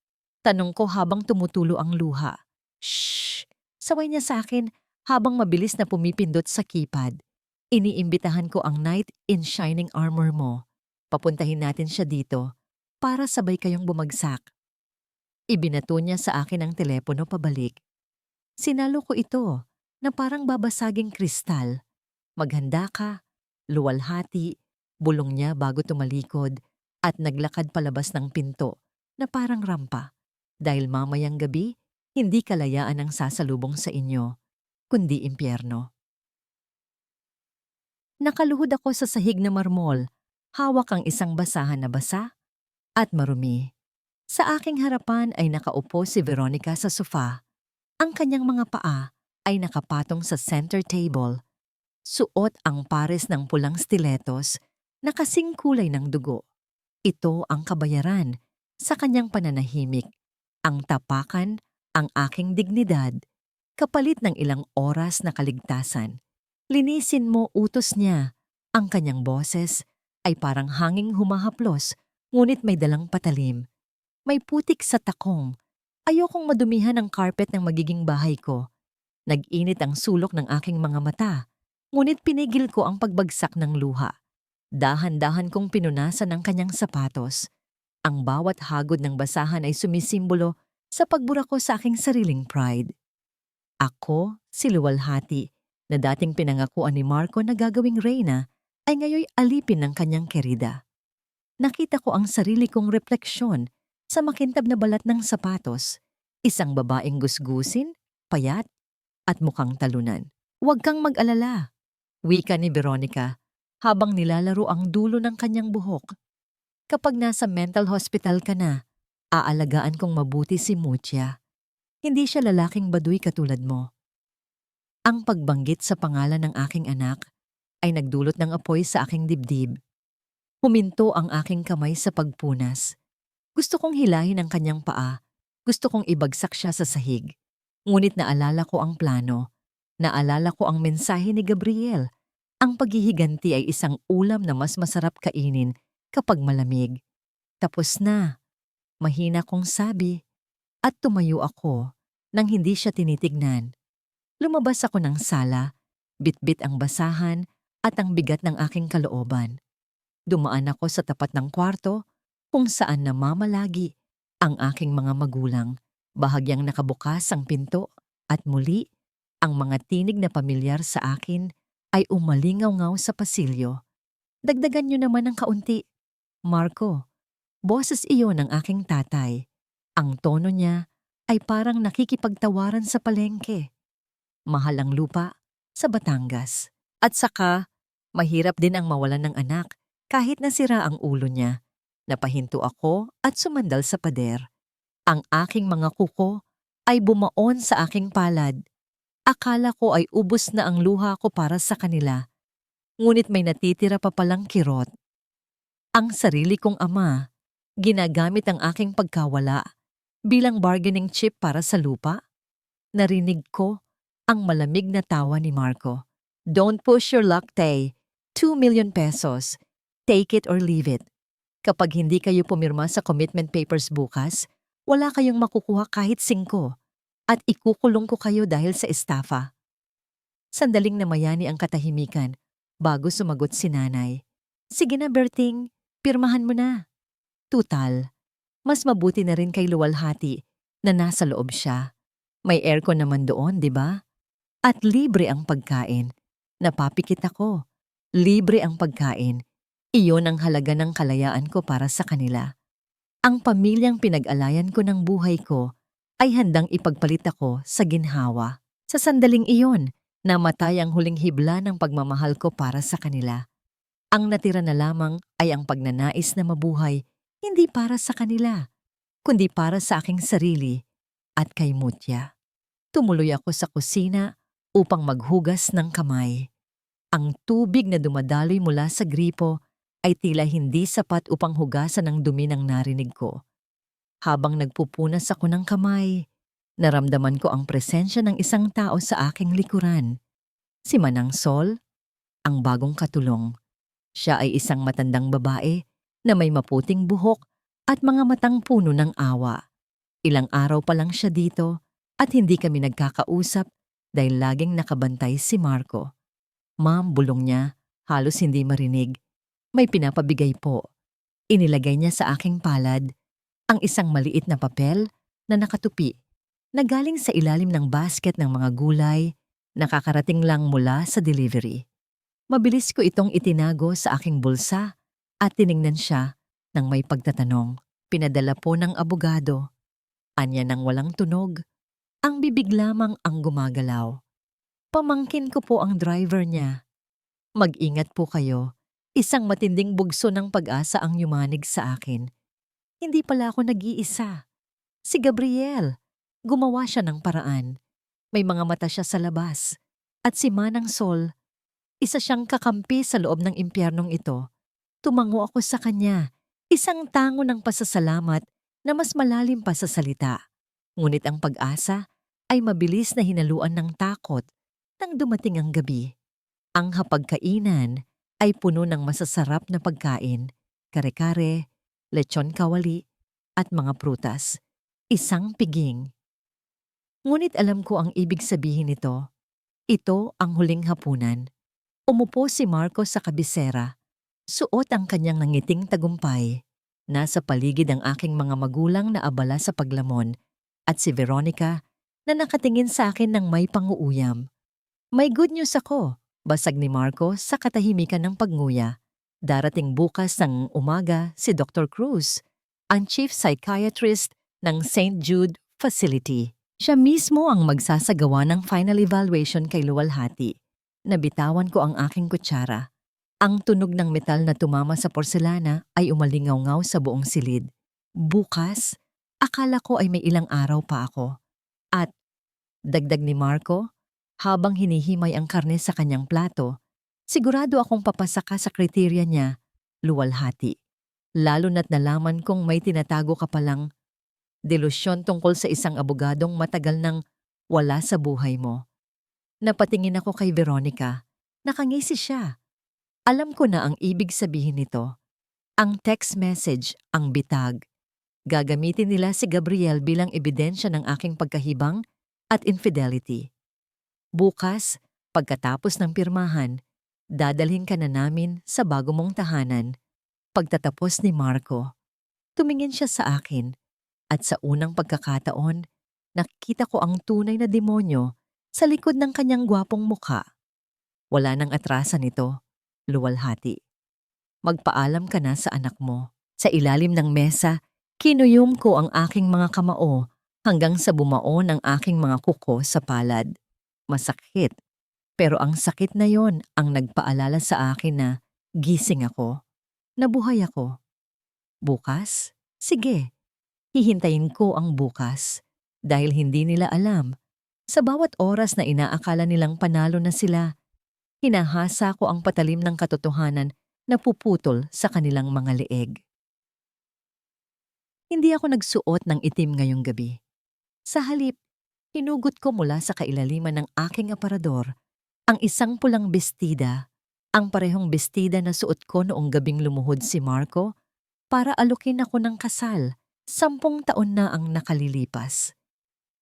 Tanong ko habang tumutulo ang luha. Shh! Saway niya sa akin habang mabilis na pumipindot sa keypad. Iniimbitahan ko ang knight in shining armor mo. Papuntahin natin siya dito para sabay kayong bumagsak. Ibinato niya sa akin ang telepono pabalik. Sinalo ko ito na parang babasaging kristal. Maghanda ka, luwalhati, bulong niya bago tumalikod at naglakad palabas ng pinto na parang rampa. Dahil mamayang gabi, hindi kalayaan ang sasalubong sa inyo, kundi impyerno. Nakaluhod ako sa sahig na marmol, hawak ang isang basahan na basa at marumi. Sa aking harapan ay nakaupo si Veronica sa sofa. Ang kanyang mga paa ay nakapatong sa center table. Suot ang pares ng pulang stilettos na kasing kulay ng dugo. Ito ang kabayaran sa kanyang pananahimik. Ang tapakan, ang aking dignidad, kapalit ng ilang oras na kaligtasan. Linisin mo, utos niya. Ang kanyang boses ay parang hanging humahaplos, ngunit may dalang patalim. May putik sa takong. Ayokong madumihan ang carpet ng magiging bahay ko. Nag-init ang sulok ng aking mga mata, ngunit pinigil ko ang pagbagsak ng luha. Dahan-dahan kong pinunasan ang kanyang sapatos. Ang bawat hagod ng basahan ay sumisimbolo sa pagbura ko sa aking sariling pride. Ako, si luwalhati, na dating pinangakuan ni Marco na gagawing reyna, ay ngayoy alipin ng kanyang kerida. Nakita ko ang sarili kong refleksyon sa makintab na balat ng sapatos, isang babaeng gusgusin, payat, at mukhang talunan. Huwag kang mag-alala, wika ni Veronica habang nilalaro ang dulo ng kanyang buhok. Kapag nasa mental hospital ka na, aalagaan kong mabuti si Mutia. Hindi siya lalaking baduy katulad mo. Ang pagbanggit sa pangalan ng aking anak ay nagdulot ng apoy sa aking dibdib. Huminto ang aking kamay sa pagpunas. Gusto kong hilahin ang kanyang paa. Gusto kong ibagsak siya sa sahig. Ngunit naalala ko ang plano. Naalala ko ang mensahe ni Gabriel. Ang paghihiganti ay isang ulam na mas masarap kainin kapag malamig. Tapos na. Mahina kong sabi. At tumayo ako nang hindi siya tinitignan. Lumabas ako ng sala, bitbit ang basahan at ang bigat ng aking kalooban. Dumaan ako sa tapat ng kwarto kung saan namamalagi ang aking mga magulang. Bahagyang nakabukas ang pinto at muli, ang mga tinig na pamilyar sa akin ay umalingaw-ngaw sa pasilyo. Dagdagan niyo naman ng kaunti. Marco, boses iyon ng aking tatay. Ang tono niya ay parang nakikipagtawaran sa palengke. Mahal ang lupa sa Batangas. At saka, mahirap din ang mawalan ng anak kahit nasira ang ulo niya. Napahinto ako at sumandal sa pader. Ang aking mga kuko ay bumaon sa aking palad. Akala ko ay ubos na ang luha ko para sa kanila. Ngunit may natitira pa palang kirot. Ang sarili kong ama, ginagamit ang aking pagkawala bilang bargaining chip para sa lupa. Narinig ko ang malamig na tawa ni Marco. Don't push your luck, Tay. 2 million pesos. Take it or leave it. Kapag hindi kayo pumirma sa commitment papers bukas, wala kayong makukuha kahit 5 at ikukulong ko kayo dahil sa estafa. Sandaling namayani ang katahimikan bago sumagot si nanay. Sige na, Berting, pirmahan mo na. Tutal, mas mabuti na rin kay luwalhati na nasa loob siya. May aircon naman doon, di ba? At libre ang pagkain. Napapikit ako. Libre ang pagkain. Iyon ang halaga ng kalayaan ko para sa kanila. Ang pamilyang pinag-alayan ko ng buhay ko ay handang ipagpalit ako sa ginhawa. Sa sandaling iyon, namatay ang huling hibla ng pagmamahal ko para sa kanila. Ang natira na lamang ay ang pagnanais na mabuhay, hindi para sa kanila, kundi para sa aking sarili at kay Mutya. Tumuloy ako sa kusina upang maghugas ng kamay. Ang tubig na dumadaloy mula sa gripo ay tila hindi sapat upang hugasan ang dumi ng narinig ko. Habang nagpupunas ako ng kamay, naramdaman ko ang presensya ng isang tao sa aking likuran. Si Manang Sol, ang bagong katulong. Siya ay isang matandang babae na may maputing buhok at mga matang puno ng awa. Ilang araw pa lang siya dito at hindi kami nagkakausap dahil laging nakabantay si Marco. Ma'am, bulong niya, halos hindi marinig. May pinapabigay po. Inilagay niya sa aking palad ang isang maliit na papel na nakatupi na galing sa ilalim ng basket ng mga gulay na kakarating lang mula sa delivery. Mabilis ko itong itinago sa aking bulsa at tiningnan siya nang may pagtatanong. Pinadala po ng abogado. Anya nang walang tunog. Ang bibig lamang ang gumagalaw. Pamangkin ko po ang driver niya. Mag-ingat po kayo. Isang matinding bugso ng pag-asa ang yumanig sa akin. Hindi pala ako nag-iisa. Si Gabriel. Gumawa siya ng paraan. May mga mata siya sa labas. At si Manang Sol, isa siyang kakampi sa loob ng impyernong ito. Tumango ako sa kanya. Isang tango ng pasasalamat na mas malalim pa sa salita. Ngunit ang pag-asa ay mabilis na hinaluan ng takot nang dumating ang gabi. Ang hapagkainan ay puno ng masasarap na pagkain, kare-kare, lechon kawali, at mga prutas. Isang piging. Ngunit alam ko ang ibig sabihin nito. Ito ang huling hapunan. Umupo si Marco sa kabisera. Suot ang kanyang nangiting tagumpay. Nasa paligid ang aking mga magulang na abala sa paglamon at si Veronica na nakatingin sa akin ng may panguuyam. May good news ako, basag ni Marco sa katahimikan ng pagnguya. Darating bukas ng umaga si Dr. Cruz, ang chief psychiatrist ng St. Jude Facility. Siya mismo ang magsasagawa ng final evaluation kay Luwalhati. Nabitawan ko ang aking kutsara. Ang tunog ng metal na tumama sa porselana ay umalingaw-ngaw sa buong silid. Bukas, akala ko ay may ilang araw pa ako. At, dagdag ni Marco, habang hinihimay ang karne sa kanyang plato, sigurado akong papasaka sa kriteriya niya, Luwalhati. Lalo na't nalaman kong may tinatago ka palang delusyon tungkol sa isang abogadong matagal nang wala sa buhay mo. Napatingin ako kay Veronica. Nakangisi siya. Alam ko na ang ibig sabihin nito. Ang text message, ang bitag. Gagamitin nila si Gabriel bilang ebidensya ng aking pagkahibang at infidelity. Bukas, pagkatapos ng pirmahan, dadalhin ka na namin sa bago mong tahanan. Pagtatapos ni Marco, tumingin siya sa akin at sa unang pagkakataon, nakita ko ang tunay na demonyo sa likod ng kanyang gwapong mukha. Wala nang atrasan ito, Luwalhati. Magpaalam ka na sa anak mo. Sa ilalim ng mesa, kinuyom ko ang aking mga kamao hanggang sa bumao ng aking mga kuko sa palad. Masakit, pero ang sakit na yon ang nagpaalala sa akin na gising ako. Nabuhay ako. Bukas? Sige. Hihintayin ko ang bukas dahil hindi nila alam. Sa bawat oras na inaakala nilang panalo na sila, hinahasa ko ang patalim ng katotohanan na puputol sa kanilang mga leeg. Hindi ako nagsuot ng itim ngayong gabi. Sa halip, hinugot ko mula sa kailaliman ng aking aparador ang isang pulang bestida, ang parehong bestida na suot ko noong gabing lumuhod si Marco para alukin ako ng kasal. 10 taon na ang nakalilipas.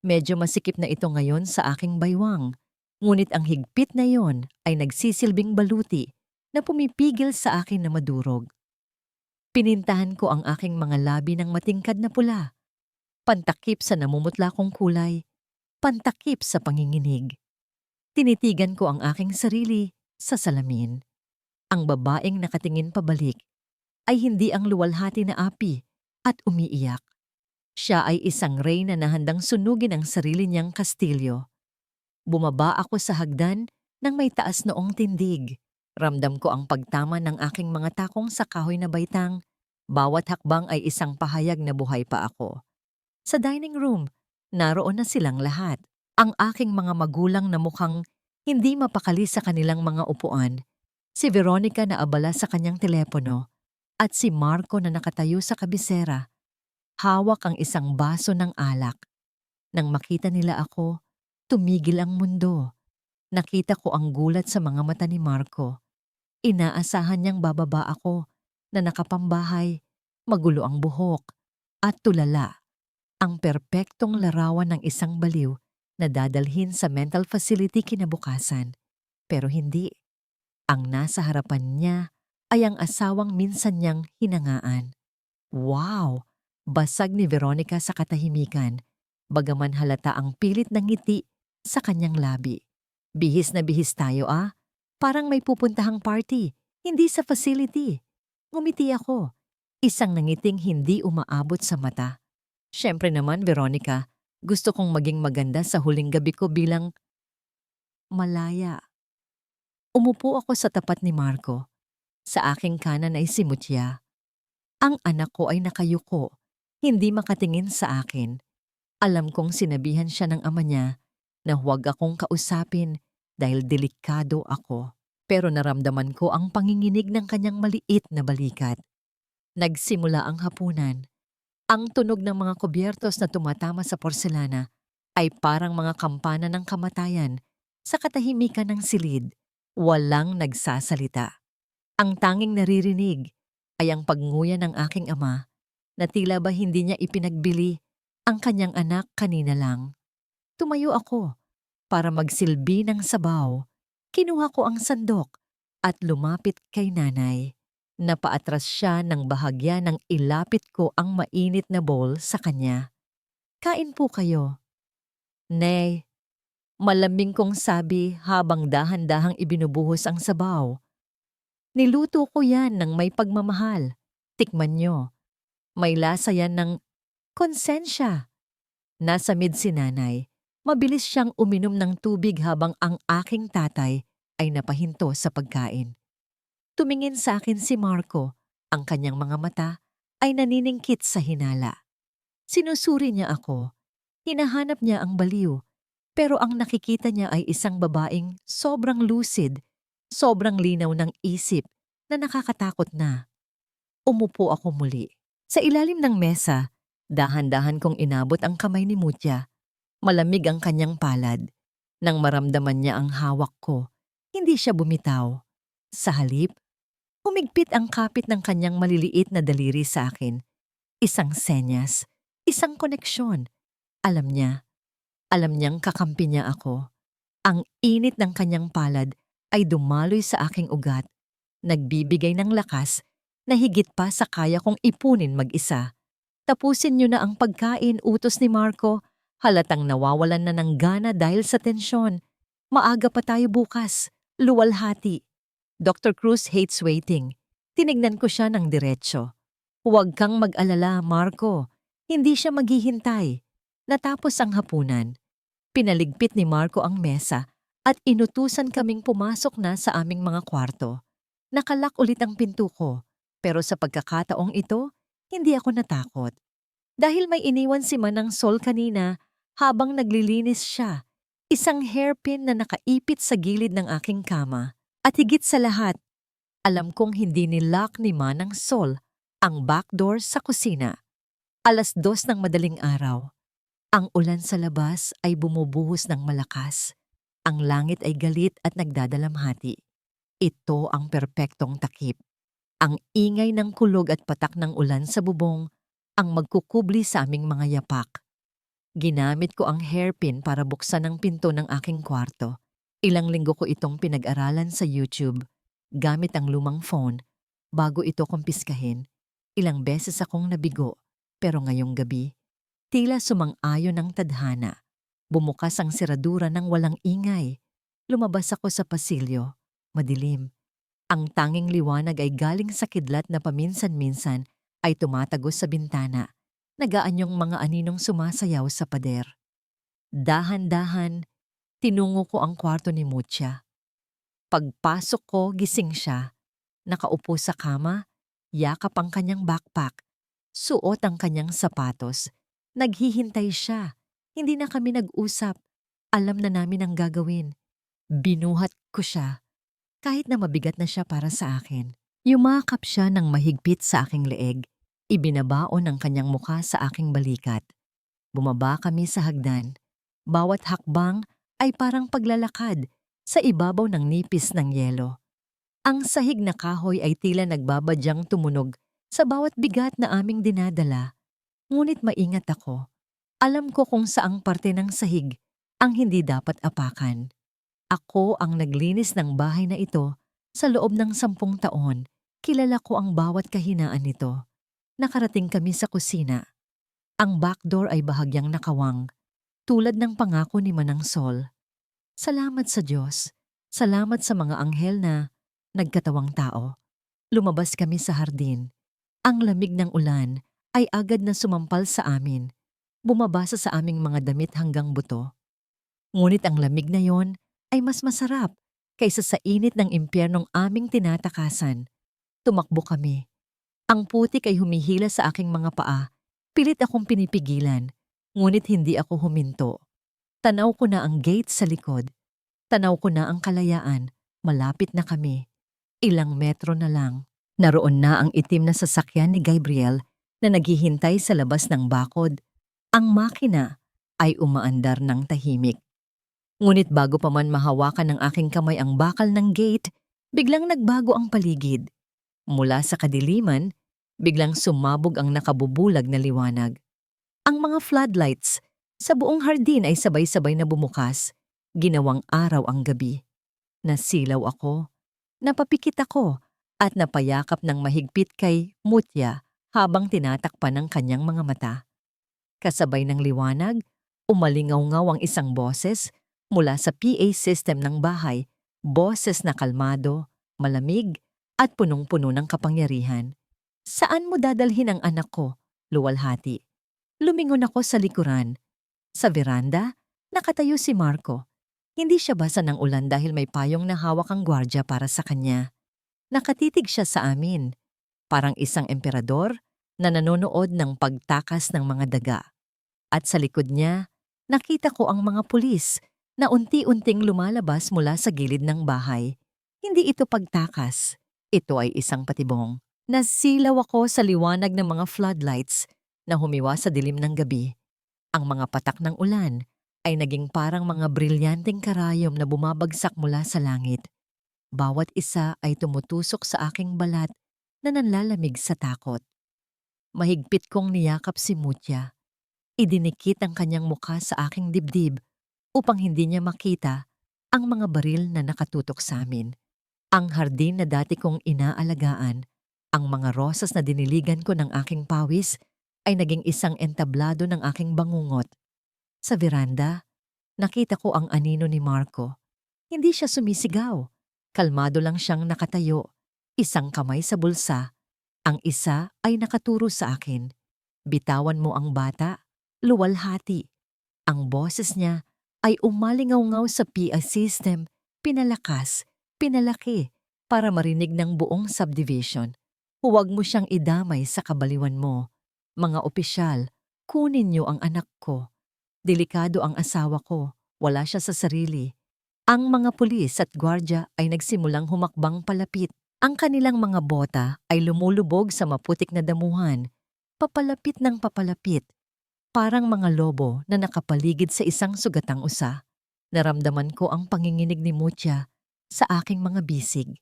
Medyo masikip na ito ngayon sa aking baywang, ngunit ang higpit na yon ay nagsisilbing baluti na pumipigil sa akin na madurog. Pinintahan ko ang aking mga labi ng matingkad na pula, pantakip sa namumutla kong kulay, pantakip sa panginginig. Tinitigan ko ang aking sarili sa salamin. Ang babaeng nakatingin pabalik ay hindi ang luwalhati na api at umiiyak. Siya ay isang reyna na handang sunugin ang sarili niyang kastilyo. Bumaba ako sa hagdan nang may taas noong tindig. Ramdam ko ang pagtama ng aking mga takong sa kahoy na baitang. Bawat hakbang ay isang pahayag na buhay pa ako. Sa dining room, naroon na silang lahat. Ang aking mga magulang na mukhang hindi mapakali sa kanilang mga upuan. Si Veronica na abala sa kanyang telepono at si Marco na nakatayo sa kabisera. Hawak ang isang baso ng alak. Nang makita nila ako, tumigil ang mundo. Nakita ko ang gulat sa mga mata ni Marco. Inaasahan niyang bababa ako na nakapambahay, magulo ang buhok, at tulala. Ang perpektong larawan ng isang baliw na dadalhin sa mental facility kinabukasan. Pero hindi. Ang nasa harapan niya ay ang asawang minsan niyang hinangaan. Wow! Basag ni Veronica sa katahimikan, bagaman halata ang pilit ng ngiti sa kanyang labi. Bihis na bihis tayo Parang may pupuntahang party, hindi sa facility. Ngumiti ako, isang nangiting hindi umaabot sa mata. Siyempre naman, Veronica, gusto kong maging maganda sa huling gabi ko bilang malaya. Umupo ako sa tapat ni Marco. Sa aking kanan ay si Mutya. Ang anak ko ay nakayuko, hindi makatingin sa akin. Alam kong sinabihan siya ng ama niya na huwag akong kausapin dahil delikado ako. Pero naramdaman ko ang panginginig ng kanyang maliit na balikat. Nagsimula ang hapunan. Ang tunog ng mga kubyertos na tumatama sa porselana ay parang mga kampana ng kamatayan sa katahimikan ng silid. Walang nagsasalita. Ang tanging naririnig ay ang pagnguya ng aking ama na tila ba hindi niya ipinagbili ang kanyang anak kanina lang. Tumayo ako para magsilbi ng sabaw. Kinuha ko ang sandok at lumapit kay nanay. Napaatras siya ng bahagya nang ilapit ko ang mainit na bowl sa kanya. Kain po kayo. Nay, malamig kong sabi habang dahan-dahang ibinubuhos ang sabaw. Niluto ko yan ng may pagmamahal. Tikman nyo. May lasa yan ng konsensya. Nasa mid si nanay. Mabilis siyang uminom ng tubig habang ang aking tatay ay napahinto sa pagkain. Tumingin sa akin si Marco. Ang kanyang mga mata ay naniningkit sa hinala. Sinusuri niya ako. Hinahanap niya ang baliw. Pero ang nakikita niya ay isang babaeng sobrang lucid, sobrang linaw ng isip na nakakatakot na. Umupo ako muli. Sa ilalim ng mesa, dahan-dahan kong inabot ang kamay ni Mutya. Malamig ang kanyang palad. Nang maramdaman niya ang hawak ko, hindi siya bumitaw. Sa halip, humigpit ang kapit ng kanyang maliliit na daliri sa akin. Isang senyas, isang koneksyon. Alam niyang kakampi niya ako. Ang init ng kanyang palad ay dumaloy sa aking ugat, nagbibigay ng lakas na higit pa sa kaya kong ipunin mag-isa. Tapusin niyo na ang pagkain, utos ni Marco. Halatang nawawalan na ng gana dahil sa tensyon. Maaga pa tayo bukas. Luwalhati. Dr. Cruz hates waiting. Tinignan ko siya ng diretsyo. Huwag kang mag-alala, Marco. Hindi siya maghihintay. Natapos ang hapunan. Pinaligpit ni Marco ang mesa at inutusan kaming pumasok na sa aming mga kwarto. Nakalak ulit ang pinto ko, pero sa pagkakataong ito, hindi ako natakot. Dahil may iniwan si Manang Sol kanina habang naglilinis siya, isang hairpin na nakaipit sa gilid ng aking kama. At higit sa lahat, alam kong hindi nilock ni Manang Sol ang backdoor sa kusina. 2:00 ng madaling araw. Ang ulan sa labas ay bumubuhos ng malakas. Ang langit ay galit at nagdadalamhati. Ito ang perpektong takip. Ang ingay ng kulog at patak ng ulan sa bubong ang magkukubli sa aming mga yapak. Ginamit ko ang hairpin para buksan ang pinto ng aking kwarto. Ilang linggo ko itong pinag-aralan sa YouTube gamit ang lumang phone bago ito kumpiskahin. Ilang beses akong nabigo, pero ngayong gabi, tila sumang-ayon ang tadhana. Bumukas ang seradura ng walang ingay. Lumabas ako sa pasilyo. Madilim. Ang tanging liwanag ay galing sa kidlat na paminsan-minsan ay tumatagos sa bintana. Nagaan yung mga aninong sumasayaw sa pader. Dahan-dahan, tinungo ko ang kwarto ni Mucha. Pagpasok ko, gising siya. Nakaupo sa kama, yakap ang kanyang backpack, suot ang kanyang sapatos. Naghihintay siya. Hindi na kami nag-usap. Alam na namin ang gagawin. Binuhat ko siya, kahit na mabigat na siya para sa akin. Yumakap siya ng mahigpit sa aking leeg. Ibinabaon ang kanyang mukha sa aking balikat. Bumaba kami sa hagdan. Bawat hakbang ay parang paglalakad sa ibabaw ng nipis ng yelo. Ang sahig na kahoy ay tila nagbabadyang tumunog sa bawat bigat na aming dinadala. Ngunit maingat ako. Alam ko kung saang parte ng sahig ang hindi dapat apakan. Ako ang naglinis ng bahay na ito sa loob ng 10 taon. Kilala ko ang bawat kahinaan nito. Nakarating kami sa kusina. Ang backdoor ay bahagyang nakawang, tulad ng pangako ni Manang Sol. Salamat sa Diyos. Salamat sa mga anghel na nagkatawang tao. Lumabas kami sa hardin. Ang lamig ng ulan ay agad na sumampal sa amin. Bumabasa sa aming mga damit hanggang buto. Ngunit ang lamig na yon ay mas masarap kaysa sa init ng impyernong aming tinatakasan. Tumakbo kami. Ang putik ay humihila sa aking mga paa. Pilit akong pinipigilan, ngunit hindi ako huminto. Tanaw ko na ang gate sa likod. Tanaw ko na ang kalayaan. Malapit na kami. Ilang metro na lang. Naroon na ang itim na sasakyan ni Gabriel na naghihintay sa labas ng bakod. Ang makina ay umaandar ng tahimik. Ngunit bago pa man mahawakan ng aking kamay ang bakal ng gate, biglang nagbago ang paligid. Mula sa kadiliman, biglang sumabog ang nakabubulag na liwanag. Ang mga floodlights sa buong hardin ay sabay-sabay na bumukas, ginawang araw ang gabi. Nasilaw ako, napapikit ako, at napayakap ng mahigpit kay Mutya habang tinatakpan ng kanyang mga mata. Kasabay ng liwanag, umalingaw-ngaw ang isang boses mula sa PA system ng bahay, boses na kalmado, malamig, at punong-puno ng kapangyarihan. Saan mo dadalhin ang anak ko? Luwalhati. Lumingon ako sa likuran. Sa veranda, nakatayo si Marco. Hindi siya basa ng ulan dahil may payong na hawak ang gwardya para sa kanya. Nakatitig siya sa amin, parang isang emperador na nanonood ng pagtakas ng mga daga. At sa likod niya, nakita ko ang mga pulis na unti-unting lumalabas mula sa gilid ng bahay. Hindi ito pagtakas. Ito ay isang patibong. Nasilaw ako sa liwanag ng mga floodlights na humiwa sa dilim ng gabi. Ang mga patak ng ulan ay naging parang mga brilyanteng karayom na bumabagsak mula sa langit. Bawat isa ay tumutusok sa aking balat na nanlalamig sa takot. Mahigpit kong niyakap si Mutya. Idinikit ang kanyang mukha sa aking dibdib upang hindi niya makita ang mga baril na nakatutok sa amin. Ang hardin na dati kong inaalagaan, ang mga rosas na diniligan ko ng aking pawis ay naging isang entablado ng aking bangungot. Sa veranda, nakita ko ang anino ni Marco. Hindi siya sumisigaw. Kalmado lang siyang nakatayo, isang kamay sa bulsa. Ang isa ay nakaturo sa akin. Bitawan mo ang bata, luwalhati. Ang boses niya ay umalingaw-ngaw sa PA system, pinalakas, pinalaki, para marinig ng buong subdivision. Huwag mo siyang idamay sa kabaliwan mo. Mga opisyal, kunin niyo ang anak ko. Delikado ang asawa ko, wala siya sa sarili. Ang mga pulis at gwardya ay nagsimulang humakbang palapit. Ang kanilang mga bota ay lumulubog sa maputik na damuhan, papalapit ng papalapit. Parang mga lobo na nakapaligid sa isang sugatang usa. Naramdaman ko ang panginginig ni Mutya sa aking mga bisig.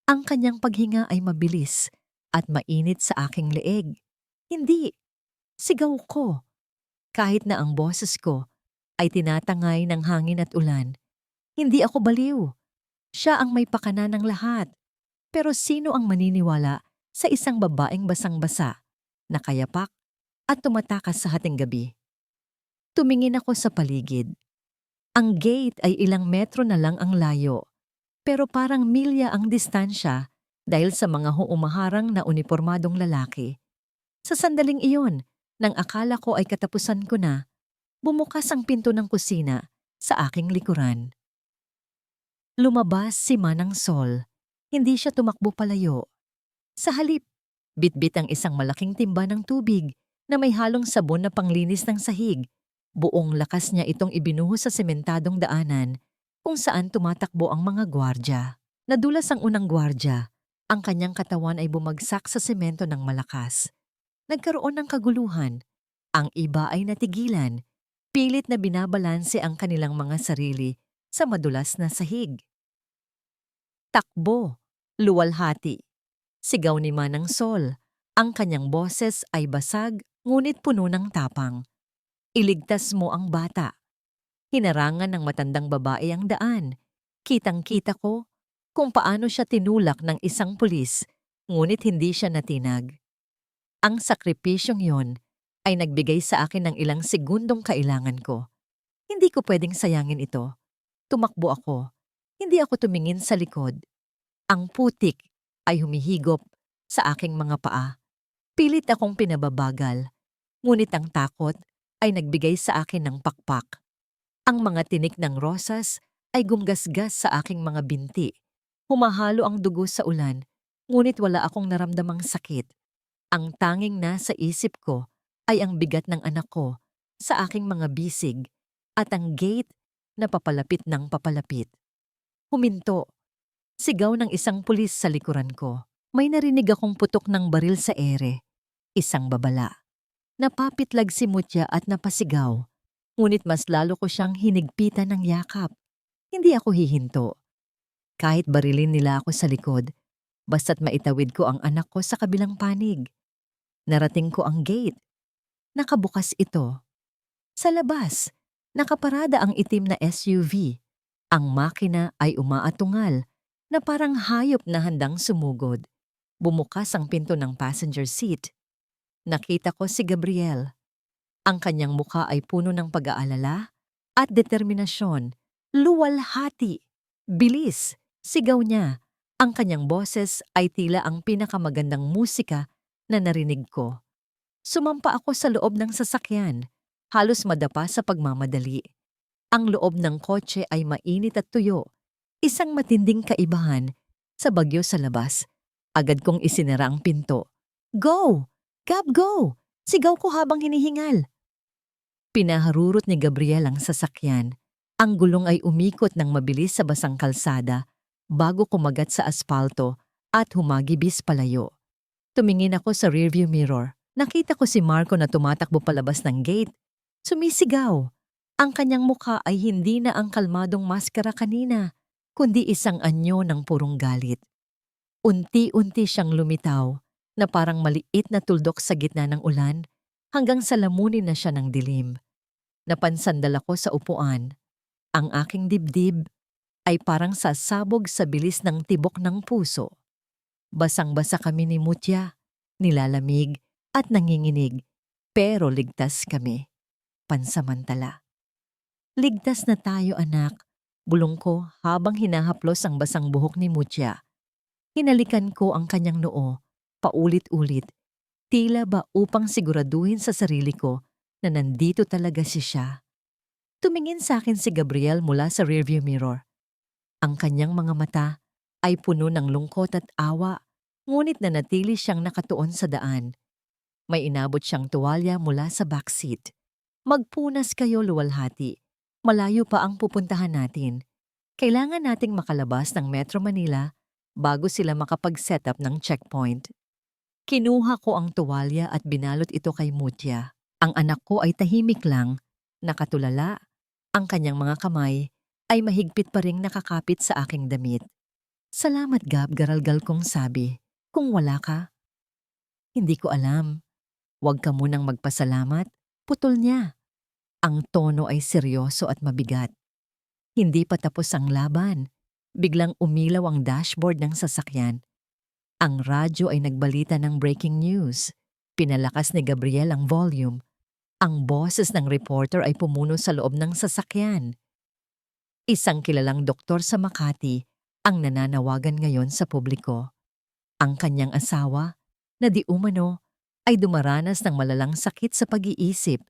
Ang kanyang paghinga ay mabilis at mainit sa aking leeg. Hindi. Sigaw ko. Kahit na ang boses ko ay tinatangay ng hangin at ulan. Hindi ako baliw. Siya ang may pakana ng lahat. Pero sino ang maniniwala sa isang babaeng basang-basa, nakayapak at tumatakas sa hating gabi? Tumingin ako sa paligid. Ang gate ay ilang metro na lang ang layo, pero parang milya ang distansya dahil sa mga huumaharang na unipormadong lalaki. Sa sandaling iyon, Nang akala ko ay katapusan ko na, bumukas ang pinto ng kusina sa aking likuran. Lumabas si Manang Sol. Hindi siya tumakbo palayo. Sa halip, bitbit ang isang malaking timba ng tubig na may halong sabon na panglinis ng sahig. Buong lakas niya itong ibinuhos sa sementadong daanan kung saan tumatakbo ang mga gwardya. Nadulas ang unang gwardya. Ang kanyang katawan ay bumagsak sa semento ng malakas. Nagkaroon ng kaguluhan. Ang iba ay natigilan. Pilit na binabalanse ang kanilang mga sarili sa madulas na sahig. Takbo, luwalhati. Sigaw ni Manang Sol. Ang kanyang boses ay basag ngunit puno ng tapang. Iligtas mo ang bata. Hinarangan ng matandang babae ang daan. Kitang-kita ko kung paano siya tinulak ng isang pulis, ngunit hindi siya natinag. Ang sakripisyong yon ay nagbigay sa akin ng ilang segundong kailangan ko. Hindi ko pwedeng sayangin ito. Tumakbo ako. Hindi ako tumingin sa likod. Ang putik ay humihigop sa aking mga paa. Pilit akong pinababagal, ngunit ang takot ay nagbigay sa akin ng pakpak. Ang mga tinik ng rosas ay gumgasgas sa aking mga binti. Humahalo ang dugo sa ulan, ngunit wala akong naramdamang sakit. Ang tanging nasa isip ko ay ang bigat ng anak ko sa aking mga bisig at ang gate na papalapit ng papalapit. Huminto. Sigaw ng isang pulis sa likuran ko. May narinig akong putok ng baril sa ere. Isang babala. Napapitlag si Mutya at napasigaw. Ngunit mas lalo ko siyang hinigpitan ng yakap. Hindi ako hihinto. Kahit barilin nila ako sa likod, basta't maitawid ko ang anak ko sa kabilang panig. Narating ko ang gate. Nakabukas ito. Sa labas, nakaparada ang itim na SUV. Ang makina ay umaatungal na parang hayop na handang sumugod. Bumukas ang pinto ng passenger seat. Nakita ko si Gabriel. Ang kanyang mukha ay puno ng pag-aalala at determinasyon. Luwalhati. Bilis. Sigaw niya. Ang kanyang boses ay tila ang pinakamagandang musika na narinig ko. Sumampa ako sa loob ng sasakyan. Halos madapa sa pagmamadali. Ang loob ng kotse ay mainit at tuyo. Isang matinding kaibahan. Sa bagyo sa labas, agad kong isinara ang pinto. Go! Gab, go! Sigaw ko habang hinihingal. Pinaharurot ni Gabriel ang sasakyan. Ang gulong ay umikot ng mabilis sa basang kalsada bago kumagat sa aspalto at humagibis palayo. Tumingin ako sa rearview mirror. Nakita ko si Marco na tumatakbo palabas ng gate. Sumisigaw. Ang kanyang mukha ay hindi na ang kalmadong maskara kanina, kundi isang anyo ng purong galit. Unti-unti siyang lumitaw na parang maliit na tuldok sa gitna ng ulan hanggang sa lamunin na siya ng dilim. Napansandal ako sa upuan. Ang aking dibdib ay parang sasabog sa bilis ng tibok ng puso. Basang-basa kami ni Mutya, nilalamig at nanginginig, pero ligtas kami. Pansamantala. Ligtas na tayo, anak, bulong ko habang hinahaplos ang basang buhok ni Mutya. Hinalikan ko ang kanyang noo, paulit-ulit, tila ba upang siguraduhin sa sarili ko na nandito talaga siya. Tumingin sa akin si Gabriel mula sa rearview mirror. Ang kanyang mga mata ay puno ng lungkot at awa, ngunit nanatili siyang nakatuon sa daan. May inabot siyang tuwalya mula sa backseat. Magpunas kayo, luwalhati. Malayo pa ang pupuntahan natin. Kailangan nating makalabas ng Metro Manila bago sila makapag-set up ng checkpoint. Kinuha ko ang tuwalya at binalot ito kay Mutya. Ang anak ko ay tahimik lang, nakatulala. Ang kanyang mga kamay ay mahigpit pa ring nakakapit sa aking damit. Salamat, Gab, garalgal kong sabi. Kung wala ka, hindi ko alam. Huwag ka munang magpasalamat. Putol niya. Ang tono ay seryoso at mabigat. Hindi pa tapos ang laban. Biglang umilaw ang dashboard ng sasakyan. Ang radyo ay nagbalita ng breaking news. Pinalakas ni Gabriel ang volume. Ang boses ng reporter ay pumuno sa loob ng sasakyan. Isang kilalang doktor sa Makati ang nananawagan ngayon sa publiko. Ang kanyang asawa, na di umano, ay dumaranas ng malalang sakit sa pag-iisip,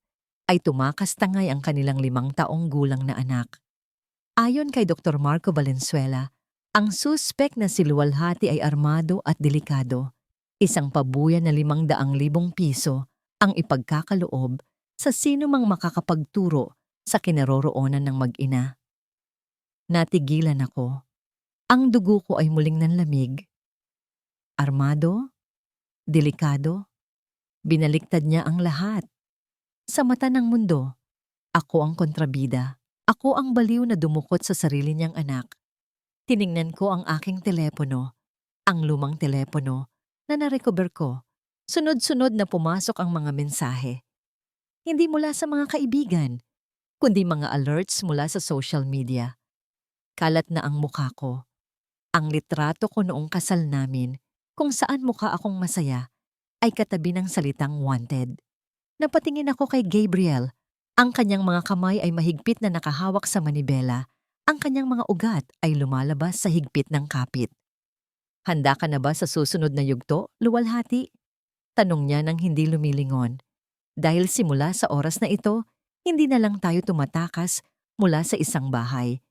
ay tumakas tangay ang kanilang 5 taong gulang na anak. Ayon kay Dr. Marco Valenzuela, ang suspek na si Luwalhati ay armado at delikado. Isang pabuya na 500,000 piso ang ipagkakaloob sa sino mang makakapagturo sa kinaroroonan ng mag-ina. Natigilan ako. Ang dugo ko ay muling nanlamig. Armado? Delikado? Binaliktad niya ang lahat. Sa mata ng mundo, ako ang kontrabida. Ako ang baliw na dumukot sa sarili niyang anak. Tiningnan ko ang aking telepono, ang lumang telepono na narecover ko. Sunod-sunod na pumasok ang mga mensahe. Hindi mula sa mga kaibigan, kundi mga alerts mula sa social media. Kalat na ang mukha ko. Ang litrato ko noong kasal namin, kung saan mukha akong masaya, ay katabi ng salitang wanted. Napatingin ako kay Gabriel. Ang kanyang mga kamay ay mahigpit na nakahawak sa manibela. Ang kanyang mga ugat ay lumalabas sa higpit ng kapit. Handa ka na ba sa susunod na yugto, Luwalhati? Tanong niya nang hindi lumilingon. Dahil simula sa oras na ito, hindi na lang tayo tumatakas mula sa isang bahay.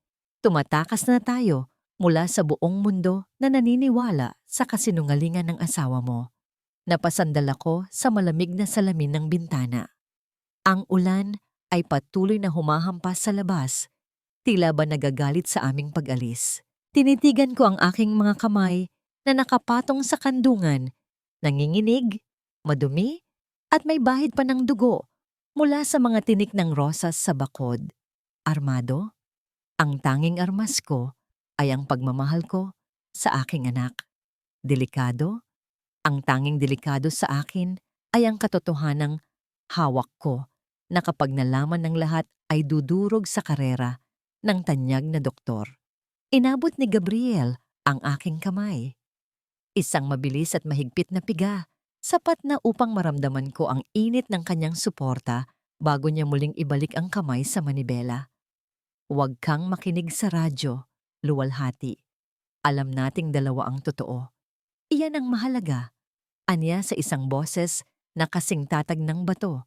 Tumatakas na tayo mula sa buong mundo na naniniwala sa kasinungalingan ng asawa mo. Napasandal ako sa malamig na salamin ng bintana. Ang ulan ay patuloy na humahampas sa labas. Tila ba nagagalit sa aming pag-alis. Tinitigan ko ang aking mga kamay na nakapatong sa kandungan, nanginginig, madumi, at may bahid pa ng dugo mula sa mga tinik ng rosas sa bakod. Armado? Ang tanging armas ko ay ang pagmamahal ko sa aking anak. Delikado? Ang tanging delikado sa akin ay ang katotohanang hawak ko na kapag nalaman ng lahat ay dudurog sa karera ng tanyag na doktor. Inabot ni Gabriel ang aking kamay. Isang mabilis at mahigpit na piga, sapat na upang maramdaman ko ang init ng kanyang suporta bago niya muling ibalik ang kamay sa manibela. Huwag kang makinig sa radyo, Luwalhati. Alam nating dalawa ang totoo. Iyan ang mahalaga. Anya sa isang boses na kasing tatag ng bato.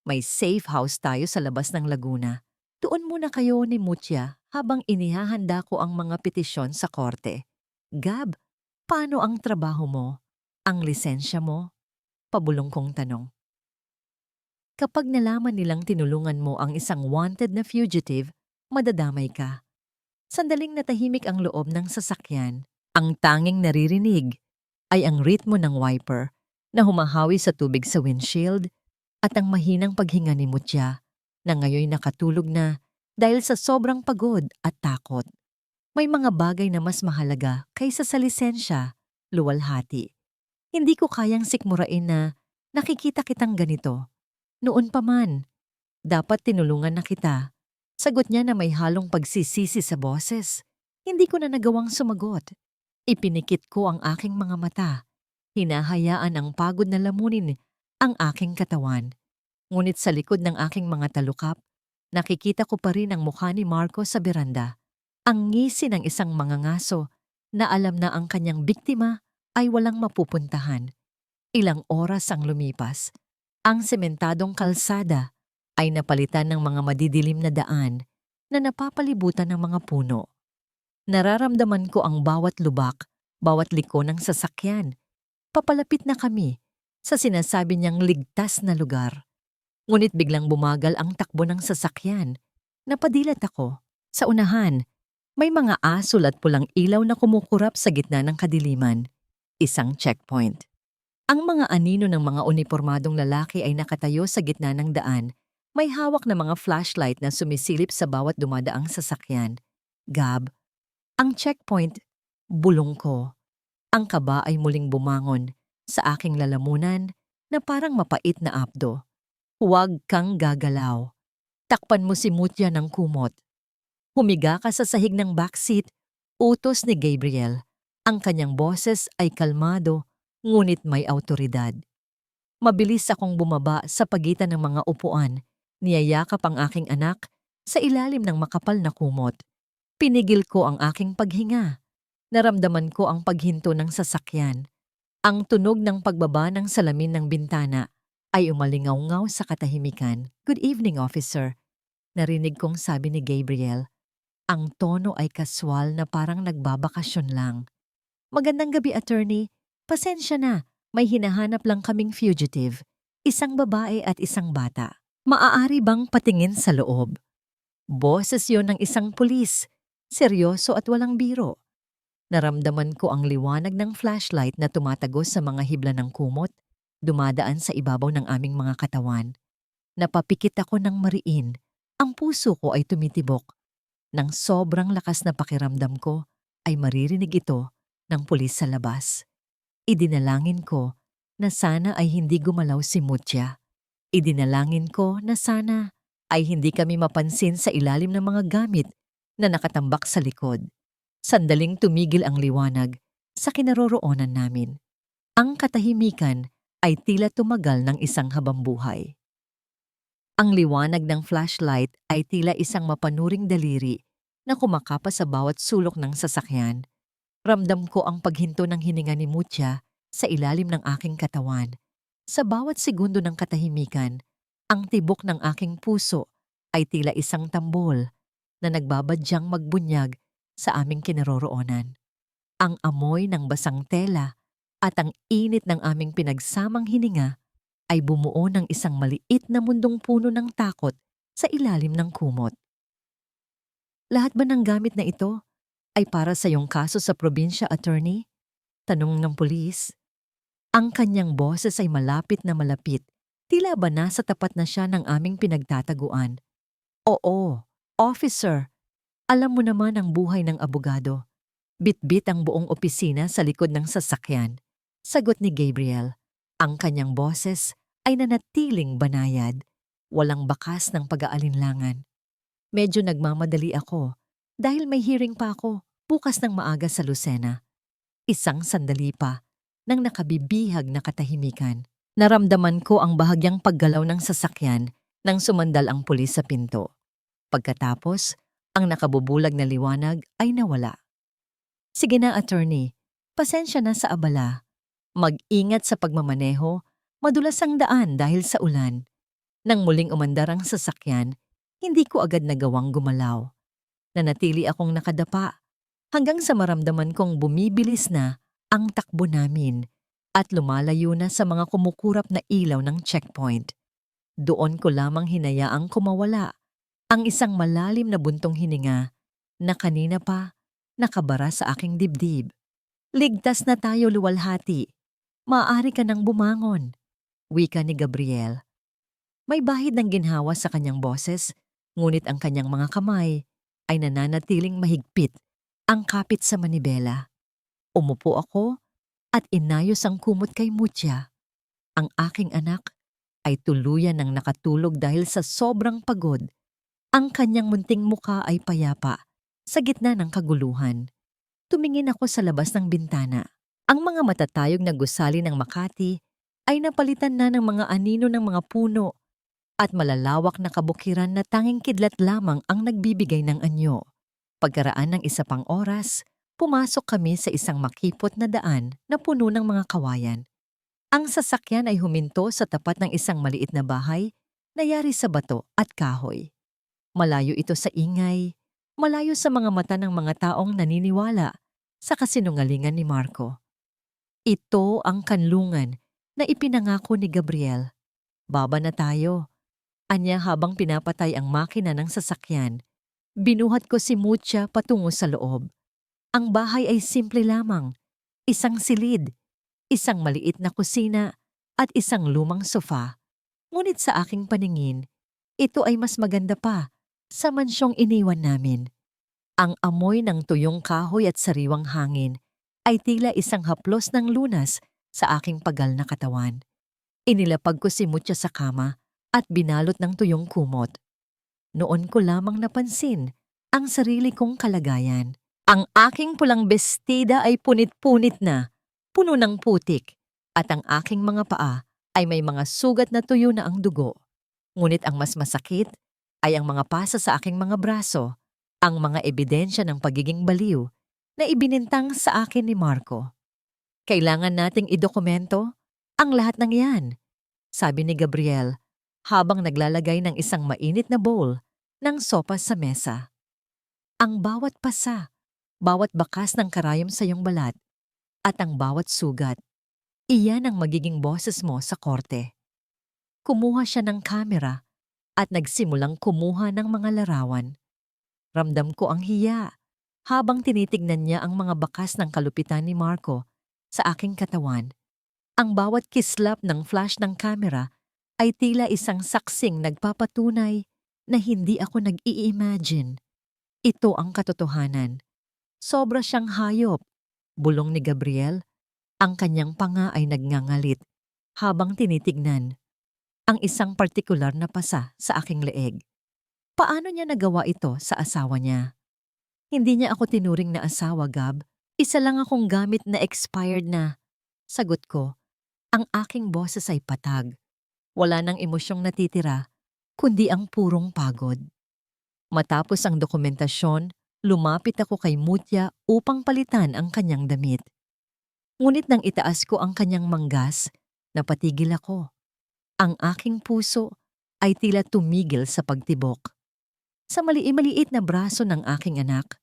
May safe house tayo sa labas ng Laguna. Doon muna kayo ni Mutia habang inihahanda ko ang mga petisyon sa korte. Gab, paano ang trabaho mo? Ang lisensya mo? Pabulong kong tanong. Kapag nalaman nilang tinulungan mo ang isang wanted na fugitive, madadamay ka. Sandaling natahimik ang loob ng sasakyan. Ang tanging naririnig ay ang ritmo ng wiper na humahawi sa tubig sa windshield at ang mahinang paghinga ni Mutia na ngayon nakatulog na dahil sa sobrang pagod at takot. May mga bagay na mas mahalaga kaysa sa lisensya, Luwalhati. Hindi ko kayang sikmurain na nakikita kitang ganito. Noon pa man, dapat tinulungan na kita. Sagot niya na may halong pagsisisi sa boses. Hindi ko na nagawang sumagot. Ipinikit ko ang aking mga mata. Hinahayaan ang pagod na lamunin ang aking katawan. Ngunit sa likod ng aking mga talukap, nakikita ko pa rin ang mukha ni Marco sa beranda. Ang ngisi ng isang mangangaso na alam na ang kanyang biktima ay walang mapupuntahan. Ilang oras ang lumipas. Ang sementadong kalsada ay napalitan ng mga madidilim na daan na napapalibutan ng mga puno. Nararamdaman ko ang bawat lubak, bawat liko ng sasakyan. Papalapit na kami sa sinasabi niyang ligtas na lugar. Ngunit biglang bumagal ang takbo ng sasakyan. Napadilat ako. Sa unahan, may mga asul at pulang ilaw na kumukurap sa gitna ng kadiliman. Isang checkpoint. Ang mga anino ng mga unipormadong lalaki ay nakatayo sa gitna ng daan. May hawak na mga flashlight na sumisilip sa bawat dumadaang sasakyan. Gab, ang checkpoint, bulong ko. Ang kaba ay muling bumangon sa aking lalamunan na parang mapait na apdo. Huwag kang gagalaw. Takpan mo si Mutia ng kumot. Humiga ka sa sahig ng backseat, utos ni Gabriel. Ang kanyang boses ay kalmado, ngunit may awtoridad. Mabilis akong bumaba sa pagitan ng mga upuan. Niyayakap ang aking anak sa ilalim ng makapal na kumot. Pinigil ko ang aking paghinga. Naramdaman ko ang paghinto ng sasakyan. Ang tunog ng pagbaba ng salamin ng bintana ay umalingaw-ngaw sa katahimikan. "Good evening, officer," narinig kong sabi ni Gabriel. Ang tono ay kaswal na parang nagbabakasyon lang. "Magandang gabi, attorney. Pasensya na, may hinahanap lang kaming fugitive. Isang babae at isang bata. Maaari bang patingin sa loob?" Boses yon ng isang pulis. Seryoso at walang biro. Naramdaman ko ang liwanag ng flashlight na tumatagos sa mga hibla ng kumot, dumadaan sa ibabaw ng aming mga katawan. Napapikit ako ng mariin. Ang puso ko ay tumitibok. Nang sobrang lakas na pakiramdam ko, ay maririnig ito ng pulis sa labas. Idinalangin ko na sana ay hindi gumalaw si Mutya. Idinalangin ko na sana ay hindi kami mapansin sa ilalim ng mga gamit na nakatambak sa likod. Sandaling tumigil ang liwanag sa kinaroroonan namin. Ang katahimikan ay tila tumagal ng isang habambuhay. Ang liwanag ng flashlight ay tila isang mapanuring daliri na kumakapa sa bawat sulok ng sasakyan. Ramdam ko ang paghinto ng hininga ni Mutya sa ilalim ng aking katawan. Sa bawat segundo ng katahimikan, ang tibok ng aking puso ay tila isang tambol na nagbabadyang magbunyag sa aming kinaroroonan. Ang amoy ng basang tela at ang init ng aming pinagsamang hininga ay bumuo ng isang maliit na mundong puno ng takot sa ilalim ng kumot. "Lahat ba ng gamit na ito ay para sa iyong kaso sa probinsya, attorney?" tanong ng pulis. Ang kanyang boses ay malapit na malapit. Tila ba nasa tapat na siya ng aming pinagtataguan. "Oo, officer. Alam mo naman ang buhay ng abogado. Bitbit ang buong opisina sa likod ng sasakyan," sagot ni Gabriel. Ang kanyang boses ay nanatiling banayad, walang bakas ng pag-aalinlangan. Medyo nagmamadali ako dahil may hearing pa ako bukas ng maaga sa Lucena. Isang sandali pa nang nakabibihag na katahimikan. Naramdaman ko ang bahagyang paggalaw ng sasakyan nang sumandal ang pulis sa pinto. Pagkatapos, ang nakabubulag na liwanag ay nawala. "Sige na, attorney. Pasensya na sa abala. Mag-ingat sa pagmamaneho, madulas ang daan dahil sa ulan." Nang muling umandar ang sasakyan, hindi ko agad nagawang gumalaw. Nanatili akong nakadapa hanggang sa maramdaman kong bumibilis na ang takbo namin at lumalayo na sa mga kumukurap na ilaw ng checkpoint. Doon ko lamang hinayaang kumawala ang isang malalim na buntong hininga na kanina pa nakabara sa aking dibdib. "Ligtas na tayo, luwalhati. Maaari ka nang bumangon," wika ni Gabriel. May bahid ng ginhawa sa kanyang boses, ngunit ang kanyang mga kamay ay nananatiling mahigpit, ang kapit sa manibela. Umupo ako at inayos ang kumot kay Mutya. Ang aking anak ay tuluyan ng nakatulog dahil sa sobrang pagod. Ang kanyang munting muka ay payapa sa gitna ng kaguluhan. Tumingin ako sa labas ng bintana. Ang mga matatayog na gusali ng Makati ay napalitan na ng mga anino ng mga puno at malalawak na kabukiran na tanging kidlat lamang ang nagbibigay ng anyo. Pagkaraan ng isa pang oras, pumasok kami sa isang makipot na daan na puno ng mga kawayan. Ang sasakyan ay huminto sa tapat ng isang maliit na bahay na yari sa bato at kahoy. Malayo ito sa ingay, malayo sa mga mata ng mga taong naniniwala sa kasinungalingan ni Marco. Ito ang kanlungan na ipinangako ni Gabriel. "Baba na tayo," anya habang pinapatay ang makina ng sasakyan. Binuhat ko si Mutya patungo sa loob. Ang bahay ay simple lamang. Isang silid, isang maliit na kusina at isang lumang sofa. Ngunit sa aking paningin, ito ay mas maganda pa sa mansyong iniwan namin. Ang amoy ng tuyong kahoy at sariwang hangin ay tila isang haplos ng lunas sa aking pagal na katawan. Inilapag ko si Mutya sa kama at binalot ng tuyong kumot. Noon ko lamang napansin ang sarili kong kalagayan. Ang aking pulang bestida ay punit-punit na, puno ng putik, at ang aking mga paa ay may mga sugat na tuyo na ang dugo. Ngunit ang mas masakit ay ang mga pasa sa aking mga braso, ang mga ebidensya ng pagiging baliw na ibinintang sa akin ni Marco. Kailangan nating idokumento ang lahat ng yan, sabi ni Gabriel habang naglalagay ng isang mainit na bowl ng sopas sa mesa. Ang bawat pasa, bawat bakas ng karayom sa iyong balat, at ang bawat sugat, iyan ang magiging boses mo sa korte. Kumuha siya ng kamera at nagsimulang kumuha ng mga larawan. Ramdam ko ang hiya habang tinitignan niya ang mga bakas ng kalupitan ni Marco sa aking katawan. Ang bawat kislap ng flash ng kamera ay tila isang saksing nagpapatunay na hindi ako nag-i-imagine. Ito ang katotohanan. Sobra siyang hayop, bulong ni Gabriel. Ang kanyang panga ay nagngangalit habang tinitignan ang isang partikular na pasa sa aking leeg. Paano niya nagawa ito sa asawa niya? Hindi niya ako tinuring na asawa, Gab. Isa lang akong gamit na expired na. Sagot ko, ang aking boses ay patag. Wala nang emosyong natitira, kundi ang purong pagod. Matapos ang dokumentasyon, lumapit ako kay Mutya upang palitan ang kanyang damit. Ngunit nang itaas ko ang kanyang manggas, napatigil ako. Ang aking puso ay tila tumigil sa pagtibok. Sa maliit na braso ng aking anak,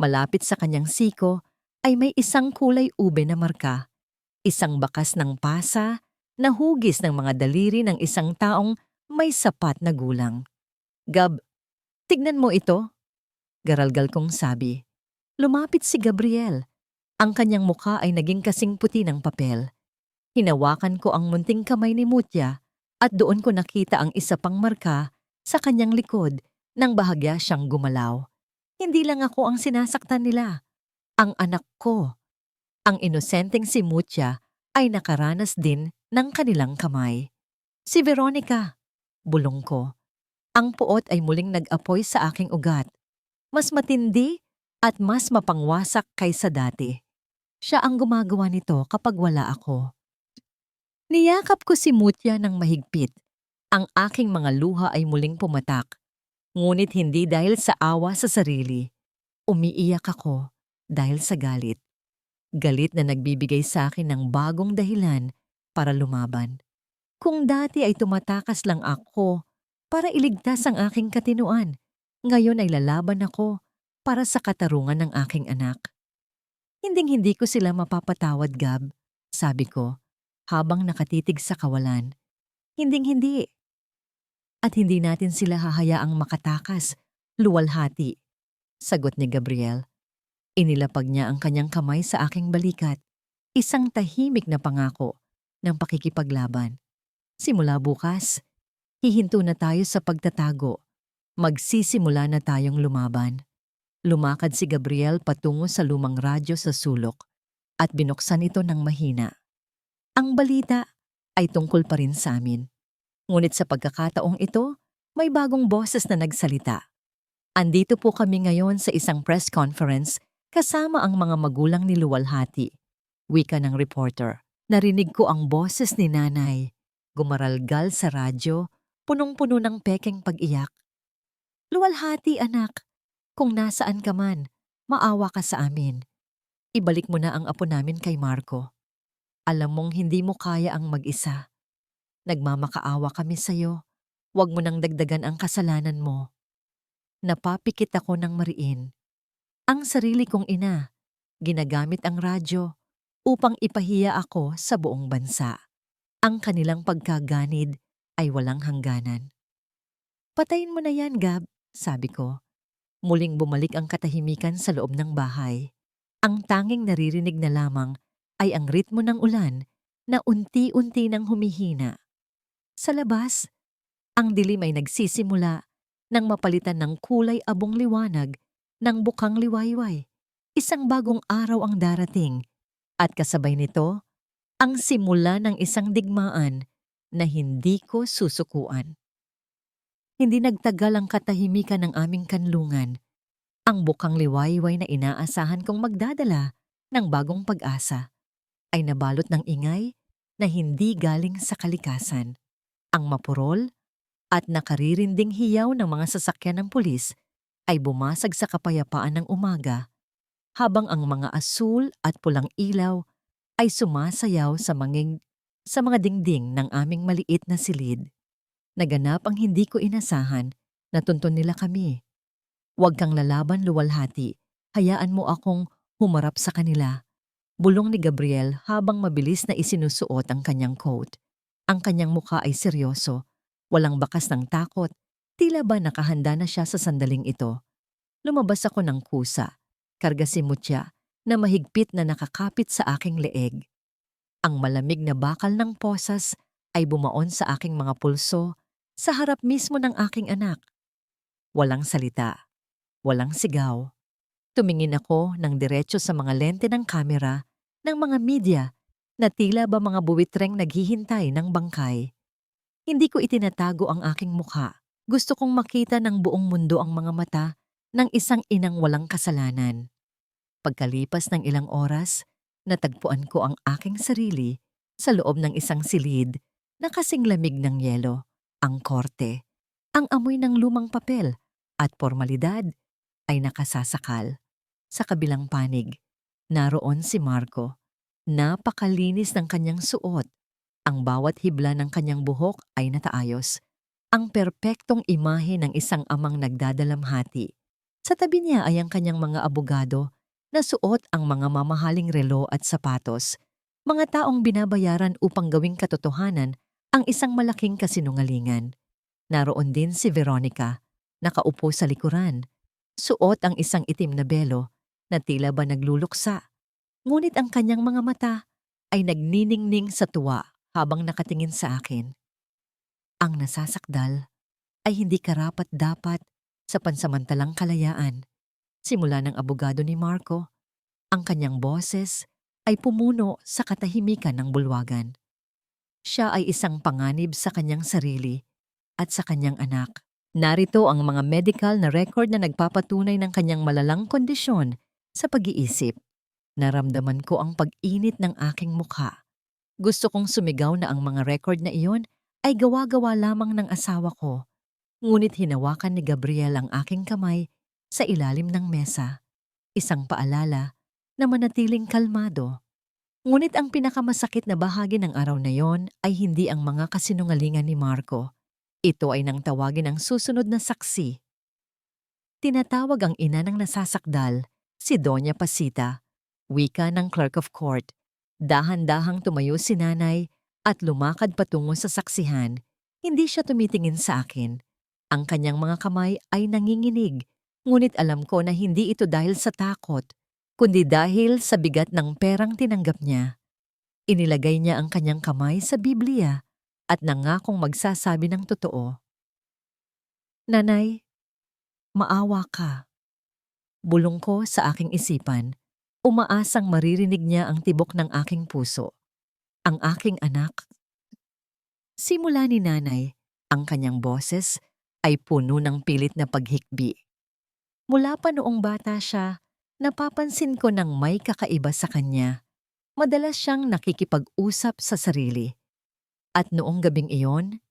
malapit sa kanyang siko, ay may isang kulay ube na marka, isang bakas ng pasa na hugis ng mga daliri ng isang taong may sapat na gulang. Gab, tignan mo ito, garalgal kong sabi. Lumapit si Gabriel. Ang kanyang mukha ay naging kasing puti ng papel. Hinawakan ko ang munting kamay ni Mutya at doon ko nakita ang isa pang marka sa kanyang likod nang bahagya siyang gumalaw. Hindi lang ako ang sinasaktan nila. Ang anak ko, ang inosenteng si Mutya, ay nakaranas din ng kanilang kamay. Si Veronica, bulong ko. Ang puot ay muling nag-apoy sa aking ugat. Mas matindi at mas mapangwasak kaysa dati. Siya ang gumagawa nito kapag wala ako. Niyakap ko si Mutya ng mahigpit. Ang aking mga luha ay muling pumatak. Ngunit hindi dahil sa awa sa sarili. Umiiyak ako dahil sa galit. Galit na nagbibigay sa akin ng bagong dahilan para lumaban. Kung dati ay tumatakas lang ako para iligtas ang aking katinuan, ngayon ay lalaban ako para sa katarungan ng aking anak. Hinding-hindi ko sila mapapatawad, Gab, sabi ko, habang nakatitig sa kawalan. Hinding-hindi. At hindi natin sila hahayaang makatakas, luwalhati, sagot ni Gabriel. Inilapag niya ang kanyang kamay sa aking balikat, isang tahimik na pangako ng pakikipaglaban. Simula bukas, hihinto na tayo sa pagtatago. Magsisimula na tayong lumaban. Lumakad si Gabriel patungo sa lumang radyo sa sulok at binuksan ito ng mahina. Ang balita ay tungkol pa rin sa amin. Ngunit sa pagkakataong ito, may bagong boses na nagsalita. Andito po kami ngayon sa isang press conference kasama ang mga magulang ni Luwalhati. Wika ng reporter. Narinig ko ang boses ni nanay. Gumaralgal sa radyo, punong-puno ng pekeng pag-iyak. Luwalhati, anak. Kung nasaan ka man, maawa ka sa amin. Ibalik mo na ang apo namin kay Marco. Alam mong hindi mo kaya ang mag-isa. Nagmamakaawa kami sa'yo. Huwag mo nang dagdagan ang kasalanan mo. Napapikit ako ng mariin. Ang sarili kong ina, ginagamit ang radyo upang ipahiya ako sa buong bansa. Ang kanilang pagkaganid ay walang hangganan. Patayin mo na yan, Gab, sabi ko. Muling bumalik ang katahimikan sa loob ng bahay. Ang tanging naririnig na lamang ay ang ritmo ng ulan na unti-unti nang humihina. Sa labas, ang dilim ay nagsisimula nang mapalitan ng kulay abong liwanag ng bukang liwayway. Isang bagong araw ang darating at kasabay nito, ang simula ng isang digmaan na hindi ko susukuan. Hindi nagtagal ang katahimikan ng aming kanlungan. Ang bukang liwayway na inaasahan kong magdadala ng bagong pag-asa ay nabalot ng ingay na hindi galing sa kalikasan. Ang mapurol at nakaririnding hiyaw ng mga sasakyan ng pulis ay bumasag sa kapayapaan ng umaga habang ang mga asul at pulang ilaw ay sumasayaw sa mga dingding ng aming maliit na silid. Naganap ang hindi ko inasahan, natuntun nila kami. Huwag kang lalaban luwalhati, hayaan mo akong humarap sa kanila. Bulong ni Gabriel habang mabilis na isinusuot ang kanyang coat. Ang kanyang mukha ay seryoso, walang bakas ng takot, tila ba nakahanda na siya sa sandaling ito. Lumabas ako ng kusa, karga si Mutya na mahigpit na nakakapit sa aking leeg. Ang malamig na bakal ng posas ay bumaon sa aking mga pulso sa harap mismo ng aking anak. Walang salita, walang sigaw. Tumingin ako ng diretso sa mga lente ng kamera ng mga media na tila ba mga buwitreng naghihintay ng bangkay. Hindi ko itinatago ang aking mukha. Gusto kong makita ng buong mundo ang mga mata ng isang inang walang kasalanan. Pagkalipas ng ilang oras, natagpuan ko ang aking sarili sa loob ng isang silid na kasing lamig ng yelo, ang korte. Ang amoy ng lumang papel at formalidad ay nakasasakal. Sa kabilang panig, naroon si Marco. Napakalinis ng kanyang suot. Ang bawat hibla ng kanyang buhok ay nataayos. Ang perpektong imahe ng isang amang nagdadalamhati. Sa tabi niya ay ang kanyang mga abogado na suot ang mga mamahaling relo at sapatos. Mga taong binabayaran upang gawing katotohanan ang isang malaking kasinungalingan. Naroon din si Veronica, nakaupo sa likuran. Suot ang isang itim na belo na tila ba nagluluksa. Ngunit ang kanyang mga mata ay nagniningning sa tuwa habang nakatingin sa akin. Ang nasasakdal ay hindi karapat-dapat sa pansamantalang kalayaan. Simula ng abogado ni Marco, ang kanyang boses ay pumuno sa katahimikan ng bulwagan. Siya ay isang panganib sa kanyang sarili at sa kanyang anak. Narito ang mga medical na record na nagpapatunay ng kanyang malalang kondisyon sa pag-iisip. Naramdaman ko ang pag-init ng aking mukha. Gusto kong sumigaw na ang mga record na iyon ay gawa-gawa lamang ng asawa ko. Ngunit hinawakan ni Gabriel ang aking kamay sa ilalim ng mesa. Isang paalala na manatiling kalmado. Ngunit ang pinakamasakit na bahagi ng araw na yon ay hindi ang mga kasinungalingan ni Marco. Ito ay nang tawagin ang susunod na saksi. Tinatawag ang ina ng nasasakdal, si Doña Pasita, wika ng clerk of court. Dahan-dahang tumayo si nanay at lumakad patungo sa saksihan. Hindi siya tumitingin sa akin. Ang kanyang mga kamay ay nanginginig, ngunit alam ko na hindi ito dahil sa takot, kundi dahil sa bigat ng perang tinanggap niya. Inilagay niya ang kanyang kamay sa Biblia at nangakong magsasabi ng totoo. Nanay, maawa ka. Bulong ko sa aking isipan, umaasang maririnig niya ang tibok ng aking puso. Ang aking anak. Simula ni nanay, ang kanyang boses ay puno ng pilit na paghikbi. Mula pa noong bata siya, napapansin ko nang may kakaiba sa kanya. Madalas siyang nakikipag-usap sa sarili. At noong gabing iyon,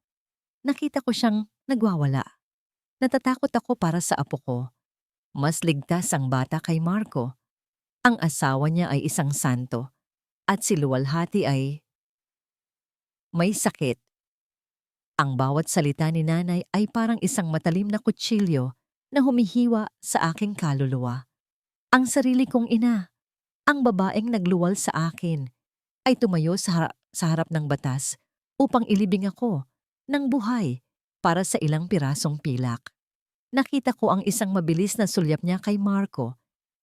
nakita ko siyang nagwawala. Natatakot ako para sa apo ko. Mas ligtas ang bata kay Marco. Ang asawa niya ay isang santo at si luwalhati ay may sakit. Ang bawat salita ni nanay ay parang isang matalim na kutsilyo na humihiwa sa aking kaluluwa. Ang sarili kong ina, ang babaeng nagluwal sa akin, ay tumayo sa harap ng batas upang ilibing ako ng buhay para sa ilang pirasong pilak. Nakita ko ang isang mabilis na sulyap niya kay Marco,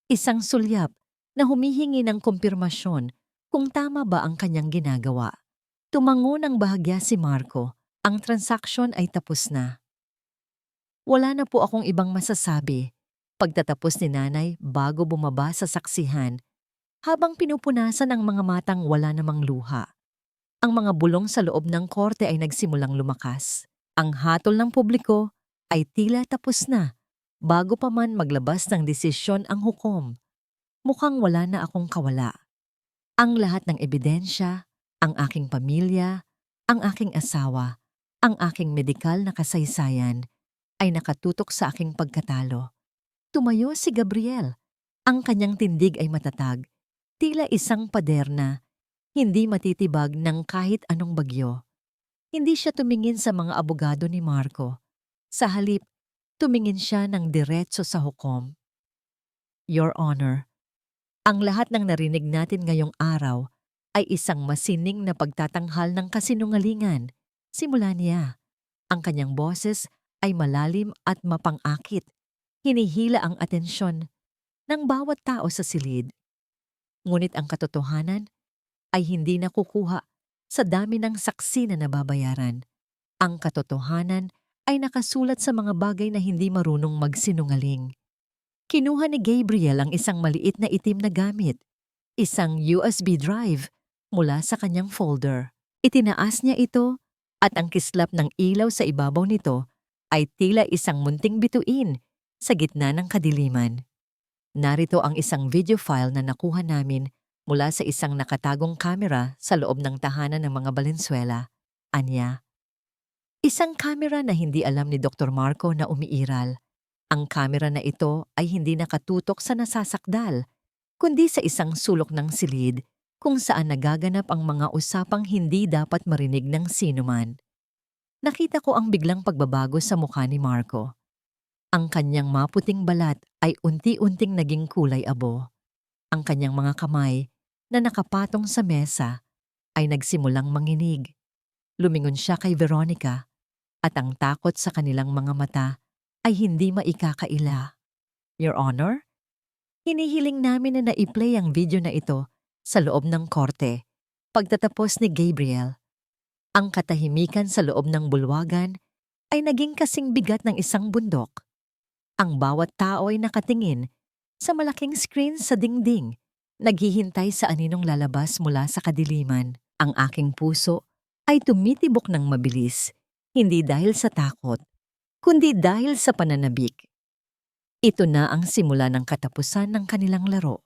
isang sulyap na humihingi ng kumpirmasyon kung tama ba ang kanyang ginagawa. Tumango ng bahagya si Marco, ang transaksyon ay tapos na. Wala na po akong ibang masasabi. Pagtatapos ni nanay bago bumaba sa saksihan, habang pinupunasan ang mga matang wala namang luha. Ang mga bulong sa loob ng korte ay nagsimulang lumakas. Ang hatol ng publiko ay tila tapos na bago pa man maglabas ng desisyon ang hukom. Mukhang wala na akong kawala. Ang lahat ng ebidensya, ang aking pamilya, ang aking asawa, ang aking medikal na kasaysayan ay nakatutok sa aking pagkatalo. Tumayo si Gabriel. Ang kanyang tindig ay matatag, tila isang pader na Hindi matitibag ng kahit anong bagyo. Hindi siya tumingin sa mga abogado ni Marco. Sa halip, tumingin siya ng diretso sa hukom. Your Honor, ang lahat ng narinig natin ngayong araw ay isang masining na pagtatanghal ng kasinungalingan. Simula niya, ang kanyang boses ay malalim at mapangakit. Hinihila ang atensyon ng bawat tao sa silid. Ngunit ang katotohanan ay hindi nakukuha sa dami ng saksi na nababayaran. Ang katotohanan ay nakasulat sa mga bagay na hindi marunong magsinungaling. Kinuha ni Gabriel ang isang maliit na itim na gamit, isang USB drive mula sa kanyang folder. Itinaas niya ito at ang kislap ng ilaw sa ibabaw nito ay tila isang munting bituin sa gitna ng kadiliman. Narito ang isang video file na nakuha namin mula sa isang nakatagong kamera sa loob ng tahanan ng mga Valenzuela. Anya. Isang kamera na hindi alam ni Dr. Marco na umiiral. Ang kamera na ito ay hindi nakatutok sa nasasakdal, kundi sa isang sulok ng silid kung saan nagaganap ang mga usapang hindi dapat marinig ng sinuman. Nakita ko ang biglang pagbabago sa mukha ni Marco. Ang kanyang maputing balat ay unti-unting naging kulay abo. Ang kanyang mga kamay na nakapatong sa mesa ay nagsimulang manginig. Lumingon siya kay Veronica at ang takot sa kanilang mga mata ay hindi maikakaila. Your Honor, hinihiling namin na naiplay ang video na ito sa loob ng korte. Pagtatapos ni Gabriel, ang katahimikan sa loob ng bulwagan ay naging kasing bigat ng isang bundok. Ang bawat tao ay nakatingin sa malaking screen sa dingding, naghihintay sa aninong lalabas mula sa kadiliman. Ang aking puso ay tumitibok ng mabilis, hindi dahil sa takot, kundi dahil sa pananabik. Ito na ang simula ng katapusan ng kanilang laro.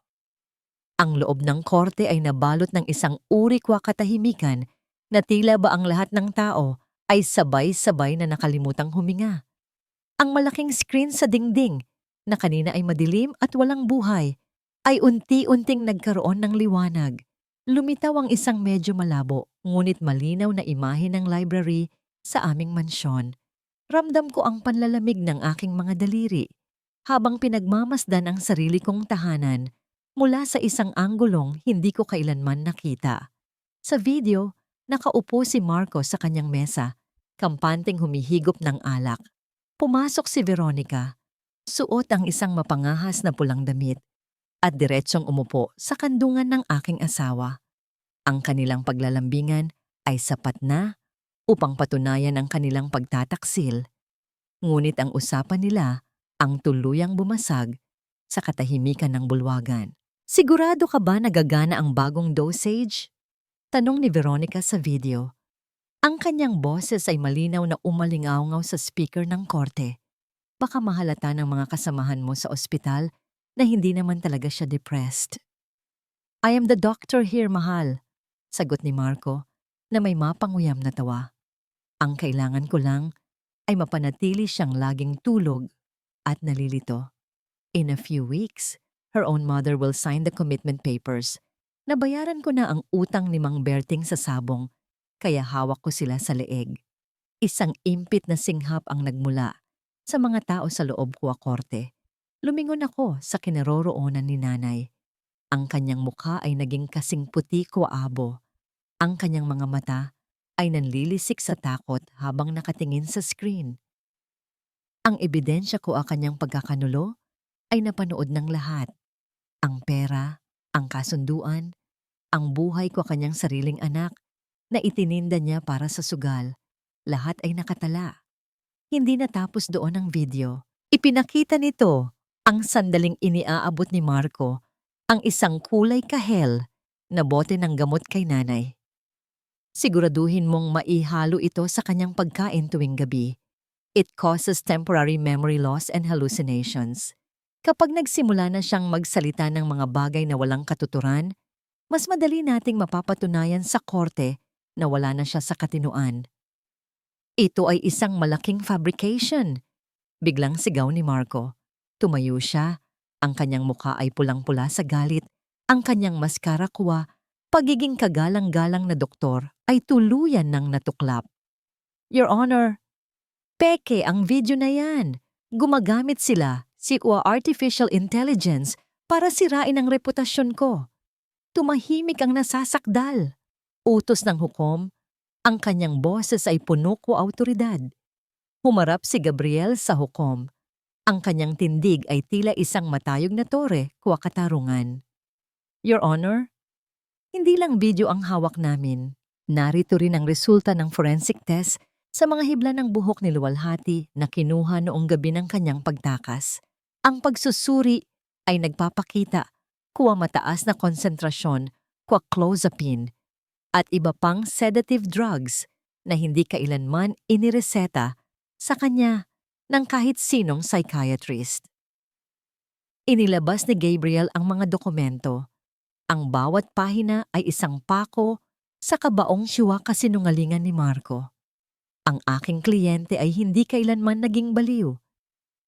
Ang loob ng korte ay nabalot ng isang uri kwa katahimikan na tila ba ang lahat ng tao ay sabay-sabay na nakalimutang huminga. Ang malaking screen sa dingding, na kanina ay madilim at walang buhay, ay unti-unting nagkaroon ng liwanag. Lumitaw ang isang medyo malabo, ngunit malinaw na imahe ng library sa aming mansyon. Ramdam ko ang panlalamig ng aking mga daliri habang pinagmamasdan ang sarili kong tahanan mula sa isang anggulong hindi ko kailanman nakita. Sa video, nakaupo si Marco sa kanyang mesa, kampanteng humihigop ng alak. Pumasok si Veronica, suot ang isang mapangahas na pulang damit at diretsong umupo sa kandungan ng aking asawa. Ang kanilang paglalambingan ay sapat na upang patunayan ang kanilang pagtataksil. Ngunit ang usapan nila ang tuluyang bumasag sa katahimikan ng bulwagan. Sigurado ka ba nagagana ang bagong dosage? Tanong ni Veronica sa video. Ang kanyang boses ay malinaw na umalingaw sa speaker ng korte. Baka mahalata ng mga kasamahan mo sa ospital na hindi naman talaga siya depressed. I am the doctor here, mahal, sagot ni Marco na may mapanguyam na tawa. Ang kailangan ko lang ay mapanatili siyang laging tulog at nalilito. In a few weeks, her own mother will sign the commitment papers. Nabayaran ko na ang utang ni Mang Berting sa sabong, kaya hawak ko sila sa leeg. Isang impit na singhap ang nagmula sa mga tao sa loob ko korte. Lumingon ako sa kinaroroonan ni nanay. Ang kanyang mukha ay naging kasing puti abo. Ang kanyang mga mata ay nanlilisik sa takot habang nakatingin sa screen. Ang ebidensya ko kanyang pagkakanulo ay napanood ng lahat. Ang pera, ang kasunduan, ang buhay ko kanyang sariling anak na itininda niya para sa sugal. Lahat ay nakatala. Hindi natapos doon ang video. Ipinakita nito ang sandaling iniaabot ni Marco, ang isang kulay kahel na bote ng gamot kay nanay. Siguraduhin mong maihalo ito sa kanyang pagkain tuwing gabi. It causes temporary memory loss and hallucinations. Kapag nagsimula na siyang magsalita ng mga bagay na walang katuturan, mas madali nating mapapatunayan sa korte na wala na siya sa katinuan. Ito ay isang malaking fabrication. Biglang sigaw ni Marco. Tumayo siya, ang kanyang mukha ay pulang-pula sa galit, ang kanyang maskara kuwa Pagiging kagalang-galang na doktor ay tuluyan ng natuklap. Your Honor, peke ang video na yan. Gumagamit sila si artificial intelligence para sirain ang reputasyon ko. Tumahimik ang nasasakdal. Utos ng hukom, ang kanyang boses ay puno ko awtoridad. Humarap si Gabriel sa hukom. Ang kanyang tindig ay tila isang matayog na tore kuwa katarungan. Your Honor, hindi lang video ang hawak namin. Narito rin ang resulta ng forensic test sa mga hibla ng buhok ni Luwalhati na kinuha noong gabi ng kanyang pagtakas. Ang pagsusuri ay nagpapakita kuwa mataas na konsentrasyon kuwa clozapine at iba pang sedative drugs na hindi kailanman inireseta sa kanya ng kahit sinong psychiatrist. Inilabas ni Gabriel ang mga dokumento. Ang bawat pahina ay isang pako sa kabaong siwa kasinungalingan ni Marco. Ang aking kliyente ay hindi kailanman naging baliw.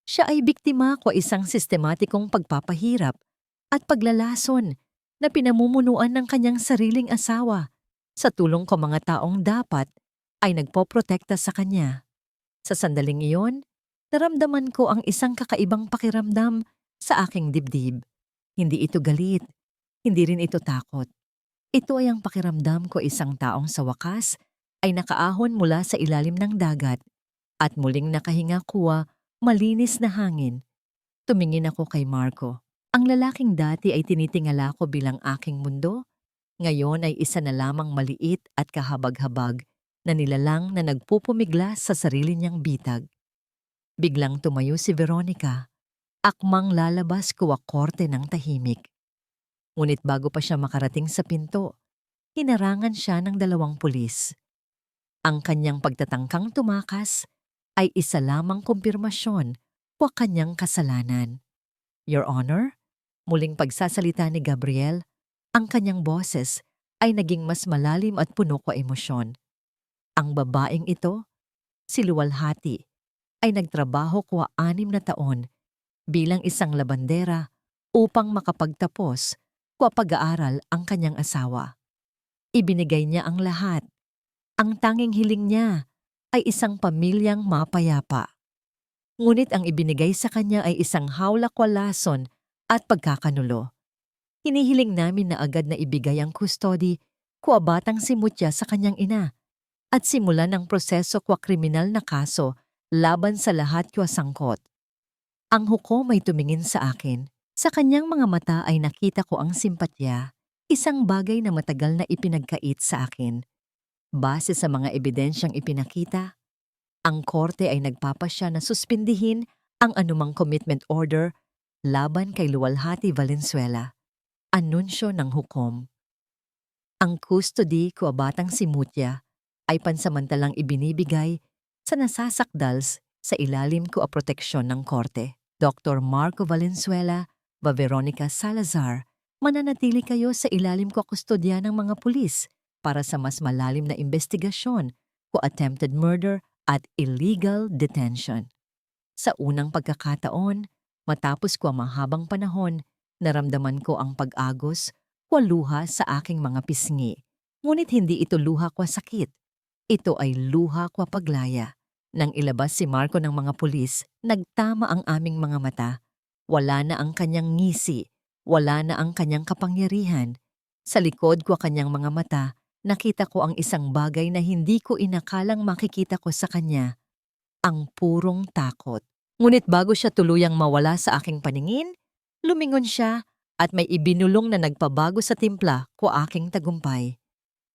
Siya ay biktima ko isang sistematikong pagpapahirap at paglalason na pinamumunuan ng kanyang sariling asawa sa tulong ko mga taong dapat ay nagpoprotekta sa kanya. Sa sandaling iyon, naramdaman ko ang isang kakaibang pakiramdam sa aking dibdib. Hindi ito galit, hindi rin ito takot. Ito ay ang pakiramdam ko isang taong sa wakas ay nakaahon mula sa ilalim ng dagat at muling nakahinga kuwa malinis na hangin. Tumingin ako kay Marco. Ang lalaking dati ay tinitingala ko bilang aking mundo, ngayon ay isa na lamang maliit at kahabag-habag na nilalang na nagpupumigla sa sarili niyang bitag. Biglang tumayo si Veronica, akmang lalabas kuwa korte ng tahimik. Ngunit bago pa siya makarating sa pinto, hinarangan siya ng 2 pulis. Ang kanyang pagtatangkang tumakas ay isa lamang kumpirmasyon o kanyang kasalanan. Your Honor, muling pagsasalita ni Gabriel, ang kanyang boses ay naging mas malalim at puno ko emosyon. Ang babaeng ito, si Luwalhati, ay nagtrabaho kwa 6 na taon bilang isang labandera upang makapagtapos kwa pag-aaral ang kanyang asawa. Ibinigay niya ang lahat. Ang tanging hiling niya ay isang pamilyang mapayapa. Ngunit ang ibinigay sa kanya ay isang hawlakwalason at pagkakanulo. Hinihiling namin na agad na ibigay ang custody kwa batang si Mutya sa kanyang ina at simulan ang proseso kwa kriminal na kaso laban sa lahat kwa sangkot. Ang hukom ay tumingin sa akin. Sa kanyang mga mata ay nakita ko ang simpatya, isang bagay na matagal na ipinagkait sa akin. Base sa mga ebidensyang ipinakita, ang korte ay nagpapasya na suspindihin ang anumang commitment order laban kay Luwalhati Valenzuela. Anunsyo ng hukom. Ang custody ko batang si Mutya ay pansamantalang ibinibigay sa nasasakdals sa ilalim ko a proteksyon ng korte. Dr. Marco Valenzuela, Veronica Salazar, mananatili kayo sa ilalim ko kustodya ng mga pulis para sa mas malalim na investigasyon ko attempted murder at illegal detention. Sa unang pagkakataon, matapos ko mahabang panahon, naramdaman ko ang pag-agos o luha sa aking mga pisngi. Ngunit hindi ito luha kwa sakit. Ito ay luha kwa paglaya. Nang ilabas si Marco ng mga pulis, nagtama ang aming mga mata. Wala na ang kanyang ngisi, wala na ang kanyang kapangyarihan. Sa likod ko kanyang mga mata, nakita ko ang isang bagay na hindi ko inakalang makikita ko sa kanya. Ang purong takot. Ngunit bago siya tuluyang mawala sa aking paningin, lumingon siya at may ibinulong na nagpabago sa timpla ko aking tagumpay.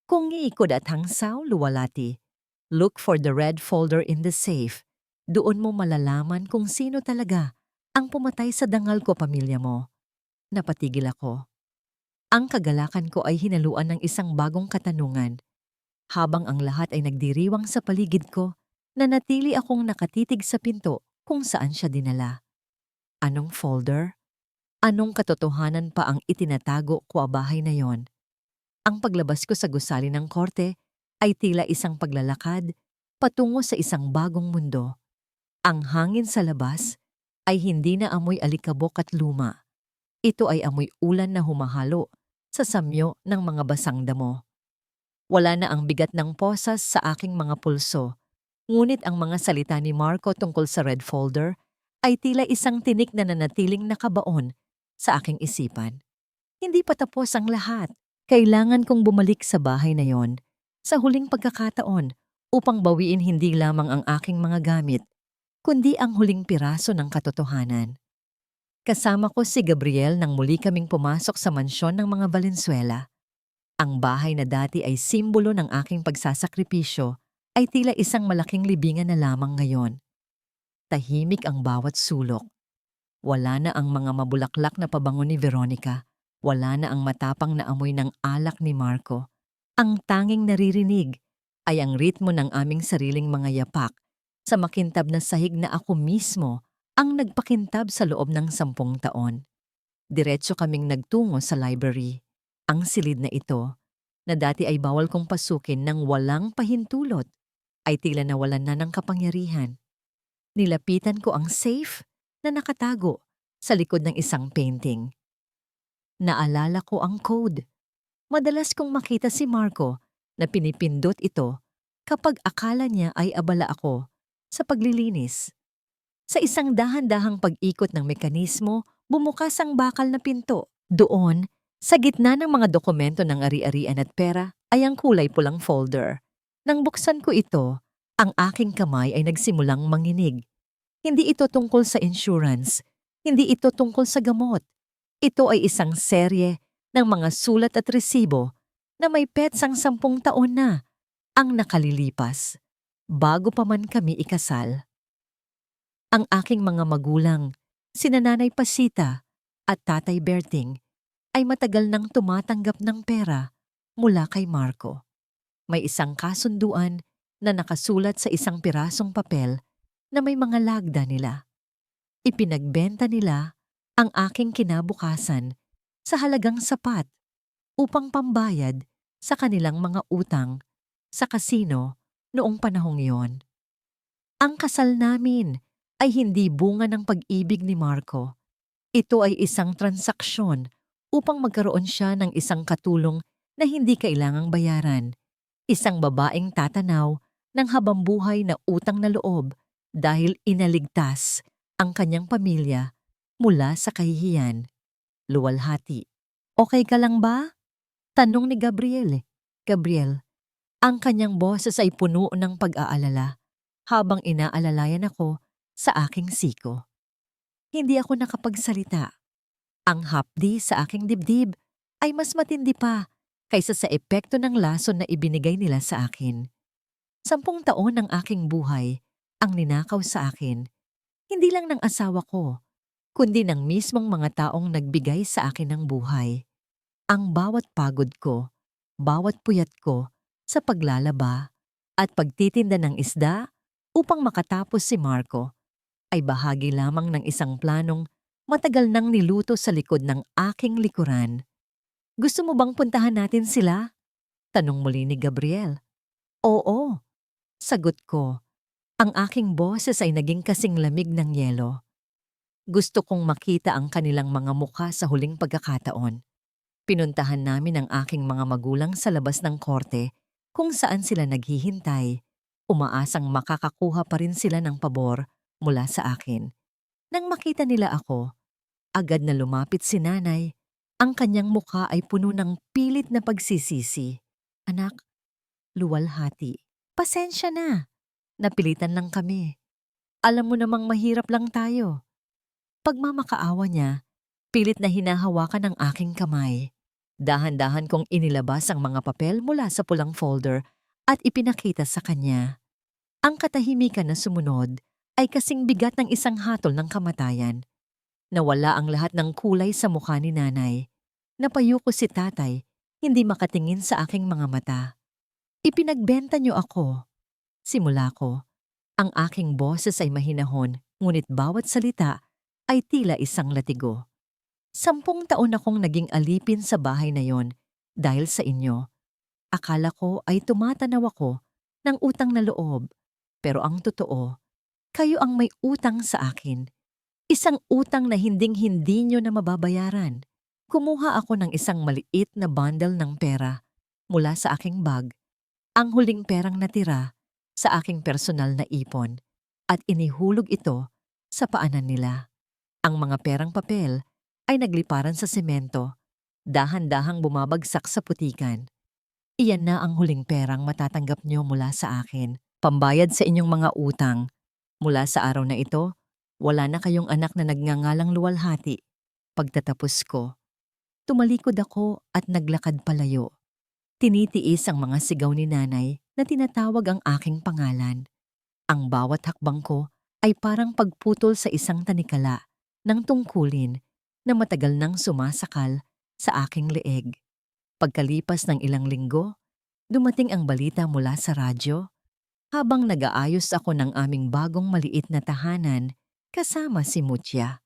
Kung iikod at hangsaw, Luwalhati, look for the red folder in the safe. Doon mo malalaman kung sino talaga ang pumatay sa dangal ko pamilya mo. Napatigil ako. Ang kagalakan ko ay hinaluan ng isang bagong katanungan. Habang ang lahat ay nagdiriwang sa paligid ko, nanatili akong nakatitig sa pinto kung saan siya dinala. Anong folder? Anong katotohanan pa ang itinatago ko bahay na yon? Ang paglabas ko sa gusali ng korte ay tila isang paglalakad patungo sa isang bagong mundo. Ang hangin sa labas ay hindi na amoy alikabok at luma. Ito ay amoy ulan na humahalo sa samyo ng mga basang damo. Wala na ang bigat ng posas sa aking mga pulso, ngunit ang mga salita ni Marco tungkol sa red folder ay tila isang tinik na nanatiling nakabaon sa aking isipan. Hindi pa tapos ang lahat. Kailangan kong bumalik sa bahay na yon sa huling pagkakataon upang bawiin hindi lamang ang aking mga gamit, kundi ang huling piraso ng katotohanan. Kasama ko si Gabriel nang muli kaming pumasok sa mansyon ng mga Valenzuela. Ang bahay na dati ay simbolo ng aking pagsasakripisyo ay tila isang malaking libingan na lamang ngayon. Tahimik ang bawat sulok. Wala na ang mga mabulaklak na pabango ni Veronica. Wala na ang matapang na amoy ng alak ni Marco. Ang tanging naririnig ay ang ritmo ng aming sariling mga yapak sa makintab na sahig na ako mismo ang nagpakintab sa loob ng 10 taon. Diretso kaming nagtungo sa library. Ang silid na ito, na dati ay bawal kong pasukin ng walang pahintulot, ay tila nawalan na ng kapangyarihan. Nilapitan ko ang safe na nakatago sa likod ng isang painting. Naalala ko ang code. Madalas kong makita si Marco na pinipindot ito kapag akala niya ay abala ako sa paglilinis. Sa isang dahan-dahang pag-ikot ng mekanismo, bumukas ang bakal na pinto. Doon, sa gitna ng mga dokumento ng ari-arian at pera, ay ang kulay pulang folder. Nang buksan ko ito, ang aking kamay ay nagsimulang manginig. Hindi ito tungkol sa insurance. Hindi ito tungkol sa gamot. Ito ay isang serye ng mga sulat at resibo na may petsang 10 taon na ang nakalilipas bago pa man kami ikasal. Ang aking mga magulang, sina Nanay Pasita at Tatay Berting, ay matagal nang tumatanggap ng pera mula kay Marco. May isang kasunduan na nakasulat sa isang pirasong papel na may mga lagda nila. Ipinagbenta nila ang aking kinabukasan sa halagang sapat upang pambayad sa kanilang mga utang sa kasino noong panahong iyon. Ang kasal namin ay hindi bunga ng pag-ibig ni Marco. Ito ay isang transaksyon upang magkaroon siya ng isang katulong na hindi kailangang bayaran. Isang babaeng tatanaw ng habambuhay na utang na loob dahil inaligtas ang kanyang pamilya mula sa kahihiyan. Luwalhati. Okay ka lang ba? Tanong ni Gabriel. Gabriel, ang kanyang boses ay puno ng pag-aalala habang inaalalayan ako sa aking siko. Hindi ako nakapagsalita. Ang hapdi sa aking dibdib ay mas matindi pa kaysa sa epekto ng lason na ibinigay nila sa akin. 10 taon ng aking buhay ang ninakaw sa akin, hindi lang ng asawa ko, kundi ng mismong mga taong nagbigay sa akin ng buhay. Ang bawat pagod ko, bawat puyat ko sa paglalaba at pagtitinda ng isda upang makatapos si Marco ay bahagi lamang ng isang planong matagal nang niluto sa likod ng aking likuran. Gusto mo bang puntahan natin sila? Tanong muli ni Gabriel. Oo, sagot ko. Ang aking boses ay naging kasing lamig ng yelo. Gusto kong makita ang kanilang mga mukha sa huling pagkakataon. Pinuntahan namin ang aking mga magulang sa labas ng korte kung saan sila naghihintay. Umaasang makakakuha pa rin sila ng pabor mula sa akin. Nang makita nila ako, agad na lumapit si nanay. Ang kanyang mukha ay puno ng pilit na pagsisisi. Anak, luwalhati. Pasensya na. Napilitan lang kami. Alam mo namang mahirap lang tayo. Pagmamakaawa niya, pilit na hinahawakan ang aking kamay. Dahan-dahan kong inilabas ang mga papel mula sa pulang folder at ipinakita sa kanya. Ang katahimikan na sumunod ay kasing bigat ng isang hatol ng kamatayan. Nawala ang lahat ng kulay sa mukha ni nanay. Napayuko si tatay, hindi makatingin sa aking mga mata. Ipinagbenta niyo ako. Simula ko, ang aking boses ay mahinahon, ngunit bawat salita ay tila isang latigo. 10 taon akong naging alipin sa bahay na yon dahil sa inyo. Akala ko ay tumatanaw ako ng utang na loob, pero ang totoo, kayo ang may utang sa akin. Isang utang na hinding-hindi nyo na mababayaran. Kumuha ako ng isang maliit na bundle ng pera mula sa aking bag, ang huling perang natira sa aking personal na ipon, at inihulog ito sa paanan nila. Ang mga perang papel ay nagliparan sa semento, dahan-dahang bumabagsak sa putikan. Iyan na ang huling perang matatanggap niyo mula sa akin, pambayad sa inyong mga utang. Mula sa araw na ito, wala na kayong anak na nagngangalang luwalhati. Pagtatapos ko, tumalikod ako at naglakad palayo. Tinitiis ang mga sigaw ni nanay na tinatawag ang aking pangalan. Ang bawat hakbang ko ay parang pagputol sa isang tanikala ng tungkulin na matagal nang sumasakal sa aking leeg. Pagkalipas ng ilang linggo, dumating ang balita mula sa radyo. Habang nag-aayos ako ng aming bagong maliit na tahanan kasama si Mutya,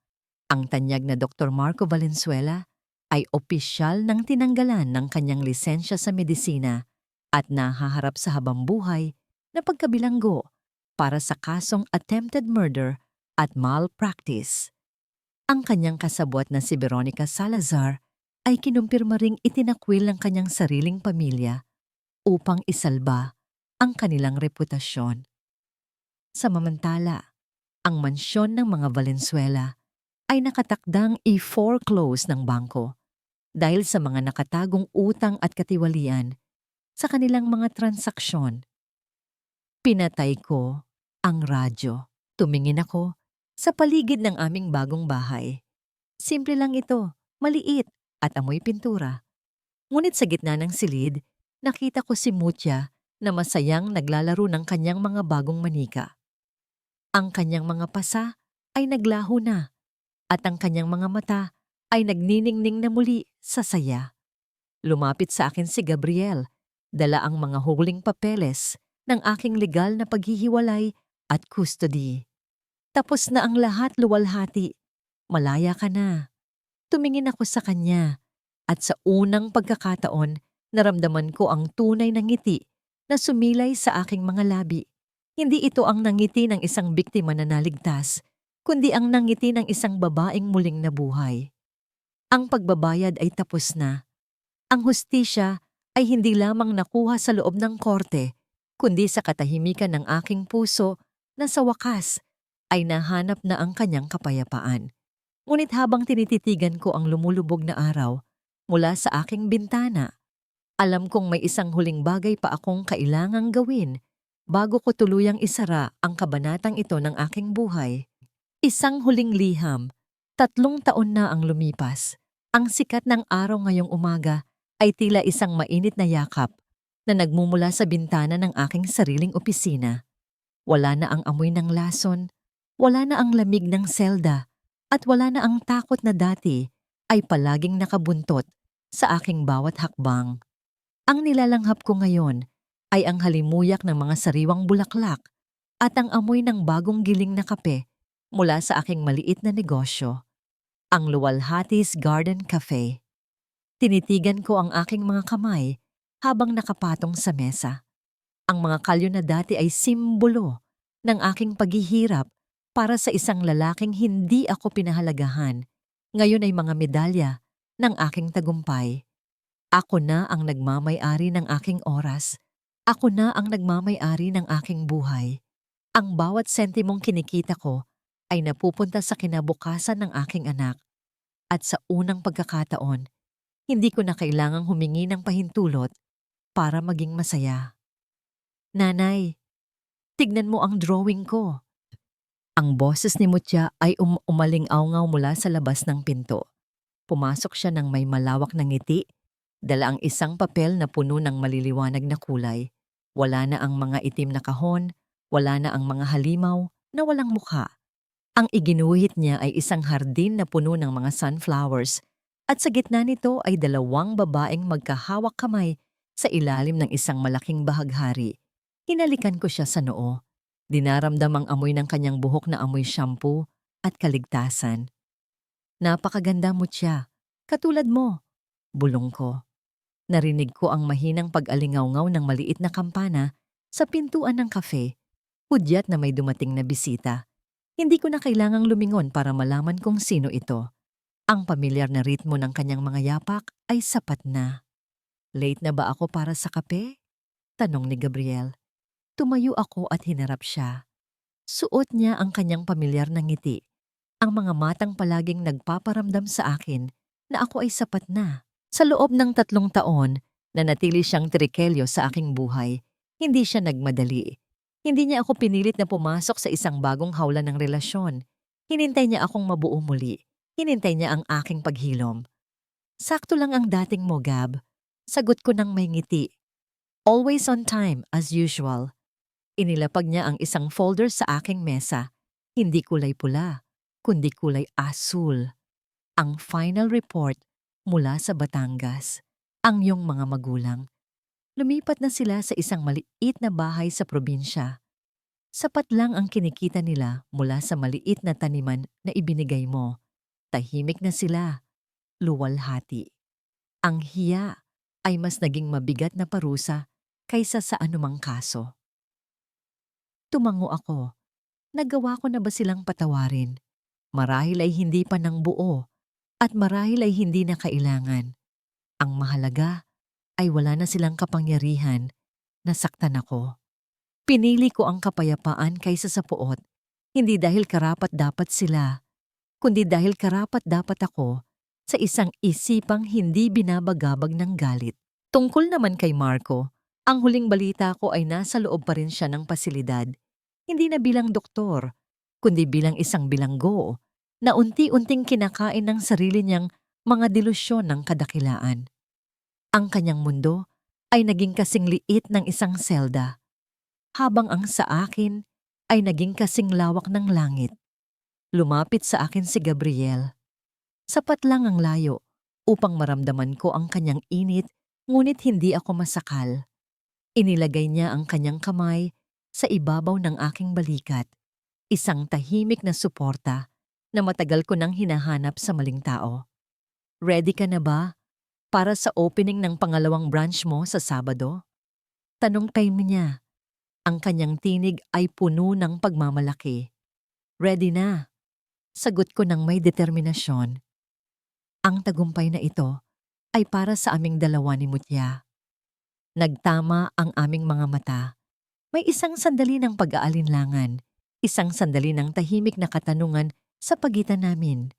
ang tanyag na Dr. Marco Valenzuela ay opisyal ng tinanggalan ng kanyang lisensya sa medisina at nahaharap sa habambuhay na pagkabilanggo para sa kasong attempted murder at malpractice. Ang kanyang kasabwat na si Veronica Salazar ay kinumpirma ring itinakwil ng kanyang sariling pamilya upang isalba ang kanilang reputasyon. Samantala, ang mansyon ng mga Valenzuela ay nakatakdang i-foreclose ng bangko dahil sa mga nakatagong utang at katiwalian sa kanilang mga transaksyon. Pinatay ko ang radyo. Tumingin ako sa paligid ng aming bagong bahay. Simple lang ito, maliit at amoy pintura. Ngunit sa gitna ng silid, nakita ko si Mutya na masayang naglalaro ng kanyang mga bagong manika. Ang kanyang mga pasa ay naglaho na at ang kanyang mga mata ay nagniningning na muli sa saya. Lumapit sa akin si Gabriel, dala ang mga huling papeles ng aking legal na paghihiwalay at custody. Tapos na ang lahat, luwalhati. Malaya ka na. Tumingin ako sa kanya at sa unang pagkakataon, naramdaman ko ang tunay na ngiti na sumilay sa aking mga labi. Hindi ito ang nangiti ng isang biktima na naligtas, kundi ang nangiti ng isang babaeng muling nabuhay. Ang pagbabayad ay tapos na. Ang hustisya ay hindi lamang nakuha sa loob ng korte, kundi sa katahimikan ng aking puso na sa wakas ay nahanap na ang kanyang kapayapaan. Ngunit habang tinititigan ko ang lumulubog na araw mula sa aking bintana, alam kong may isang huling bagay pa akong kailangang gawin bago ko tuluyang isara ang kabanatang ito ng aking buhay. Isang huling liham. 3 taon na ang lumipas. Ang sikat ng araw ngayong umaga ay tila isang mainit na yakap na nagmumula sa bintana ng aking sariling opisina. Wala na ang amoy ng lason, wala na ang lamig ng selda, at wala na ang takot na dati ay palaging nakabuntot sa aking bawat hakbang. Ang nilalanghap ko ngayon ay ang halimuyak ng mga sariwang bulaklak at ang amoy ng bagong giling na kape mula sa aking maliit na negosyo, ang Luwalhati's Garden Cafe. Tinitigan ko ang aking mga kamay habang nakapatong sa mesa. Ang mga kalyo na dati ay simbolo ng aking paghihirap para sa isang lalaking hindi ako pinahalagahan. Ngayon ay mga medalya ng aking tagumpay. Ako na ang nagmamay-ari ng aking oras. Ako na ang nagmamay-ari ng aking buhay. Ang bawat sentimong kinikita ko ay napupunta sa kinabukasan ng aking anak. At sa unang pagkakataon, hindi ko na kailangang humingi ng pahintulot para maging masaya. Nanay, tignan mo ang drawing ko. Ang boses ni Mutya ay umaling-awngaw mula sa labas ng pinto. Pumasok siya ng may malawak na ngiti, dala ang isang papel na puno ng maliliwanag na kulay. Wala na ang mga itim na kahon, wala na ang mga halimaw na walang mukha. Ang iginuhit niya ay isang hardin na puno ng mga sunflowers at sa gitna nito ay 2 babaeng magkahawak kamay sa ilalim ng isang malaking bahaghari. Hinalikan ko siya sa noo. Dinaramdam ang amoy ng kanyang buhok na amoy shampoo at kaligtasan. Napakaganda mo siya, katulad mo, bulong ko. Narinig ko ang mahinang pag-alingawngaw ng maliit na kampana sa pintuan ng kafe, hudyat na may dumating na bisita. Hindi ko na kailangang lumingon para malaman kung sino ito. Ang pamilyar na ritmo ng kanyang mga yapak ay sapat na. Late na ba ako para sa kape? Tanong ni Gabriel. Tumayo ako at hinarap siya. Suot niya ang kanyang pamilyar na ngiti. Ang mga matang palaging nagpaparamdam sa akin na ako ay sapat na. Sa loob ng 3 taon, nanatili siyang trikelyo sa aking buhay. Hindi siya nagmadali. Hindi niya ako pinilit na pumasok sa isang bagong hawla ng relasyon. Hinintay niya akong mabuo muli. Hinintay niya ang aking paghilom. Sakto lang ang dating mo, Gab. Sagot ko ng may ngiti. Always on time, as usual. Inilapag niya ang isang folder sa aking mesa. Hindi kulay pula, kundi kulay asul. Ang final report mula sa Batangas. Ang iyong mga magulang. Lumipat na sila sa isang maliit na bahay sa probinsya. Sapat lang ang kinikita nila mula sa maliit na taniman na ibinigay mo. Tahimik na sila. Luwalhati. Ang hiya ay mas naging mabigat na parusa kaysa sa anumang kaso. Tumango ako. Nagawa ko na ba silang patawarin? Marahil ay hindi pa ng buo at marahil ay hindi na kailangan. Ang mahalaga ay wala na silang kapangyarihan. Nasaktan ako. Pinili ko ang kapayapaan kaysa sa puot, hindi dahil karapat-dapat sila, kundi dahil karapat-dapat ako sa isang isipang hindi binabagabag ng galit. Tungkol naman kay Marco, ang huling balita ko ay nasa loob pa rin siya ng pasilidad, hindi na bilang doktor, kundi bilang isang bilanggo na unti-unting kinakain ng sarili niyang mga delusyon ng kadakilaan. Ang kanyang mundo ay naging kasing liit ng isang selda, habang ang sa akin ay naging kasing lawak ng langit. Lumapit sa akin si Gabriel. Sapat lang ang layo upang maramdaman ko ang kanyang init, ngunit hindi ako masakal. Inilagay niya ang kanyang kamay sa ibabaw ng aking balikat, isang tahimik na suporta na matagal ko nang hinahanap sa maling tao. Ready ka na ba para sa opening ng pangalawang branch mo sa Sabado? Tanong time niya. Ang kanyang tinig ay puno ng pagmamalaki. Ready na. Sagot ko ng may determinasyon. Ang tagumpay na ito ay para sa aming dalawa ni Mutya. Nagtama ang aming mga mata. May isang sandali ng pag-aalinlangan, isang sandali ng tahimik na katanungan sa pagitan namin.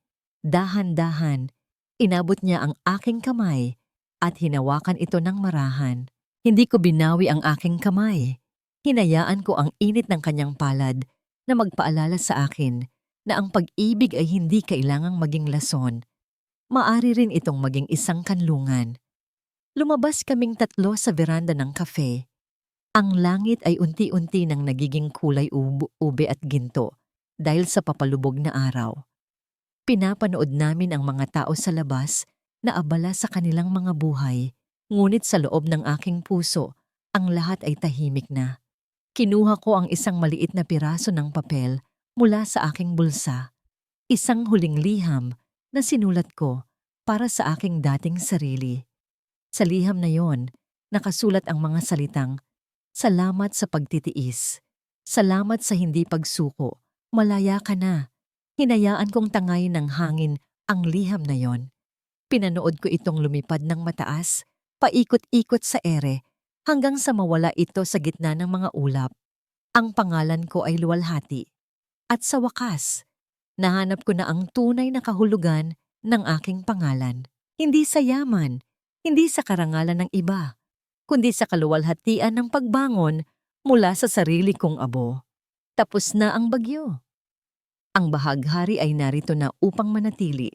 Dahan-dahan, inabot niya ang aking kamay at hinawakan ito ng marahan. Hindi ko binawi ang aking kamay. Hinayaan ko ang init ng kanyang palad na magpaalala sa akin na ang pag-ibig ay hindi kailangang maging lason. Maari rin itong maging isang kanlungan. Lumabas kaming 3 sa veranda ng kafe. Ang langit ay unti-unti nang nagiging kulay ube at ginto dahil sa papalubog na araw. Pinapanood namin ang mga tao sa labas na abala sa kanilang mga buhay, ngunit sa loob ng aking puso, ang lahat ay tahimik na. Kinuha ko ang isang maliit na piraso ng papel mula sa aking bulsa. Isang huling liham na sinulat ko para sa aking dating sarili. Sa liham na yon, nakasulat ang mga salitang, "Salamat sa pagtitiis. Salamat sa hindi pagsuko. Malaya ka na." Hinayaan kong tangayin ng hangin ang liham na yon. Pinanood ko itong lumipad ng mataas, paikot-ikot sa ere, hanggang sa mawala ito sa gitna ng mga ulap. Ang pangalan ko ay luwalhati. At sa wakas, nahanap ko na ang tunay na kahulugan ng aking pangalan. Hindi sa yaman, hindi sa karangalan ng iba, kundi sa kaluwalhatian ng pagbangon mula sa sarili kong abo. Tapos na ang bagyo. Ang bahaghari ay narito na upang manatili.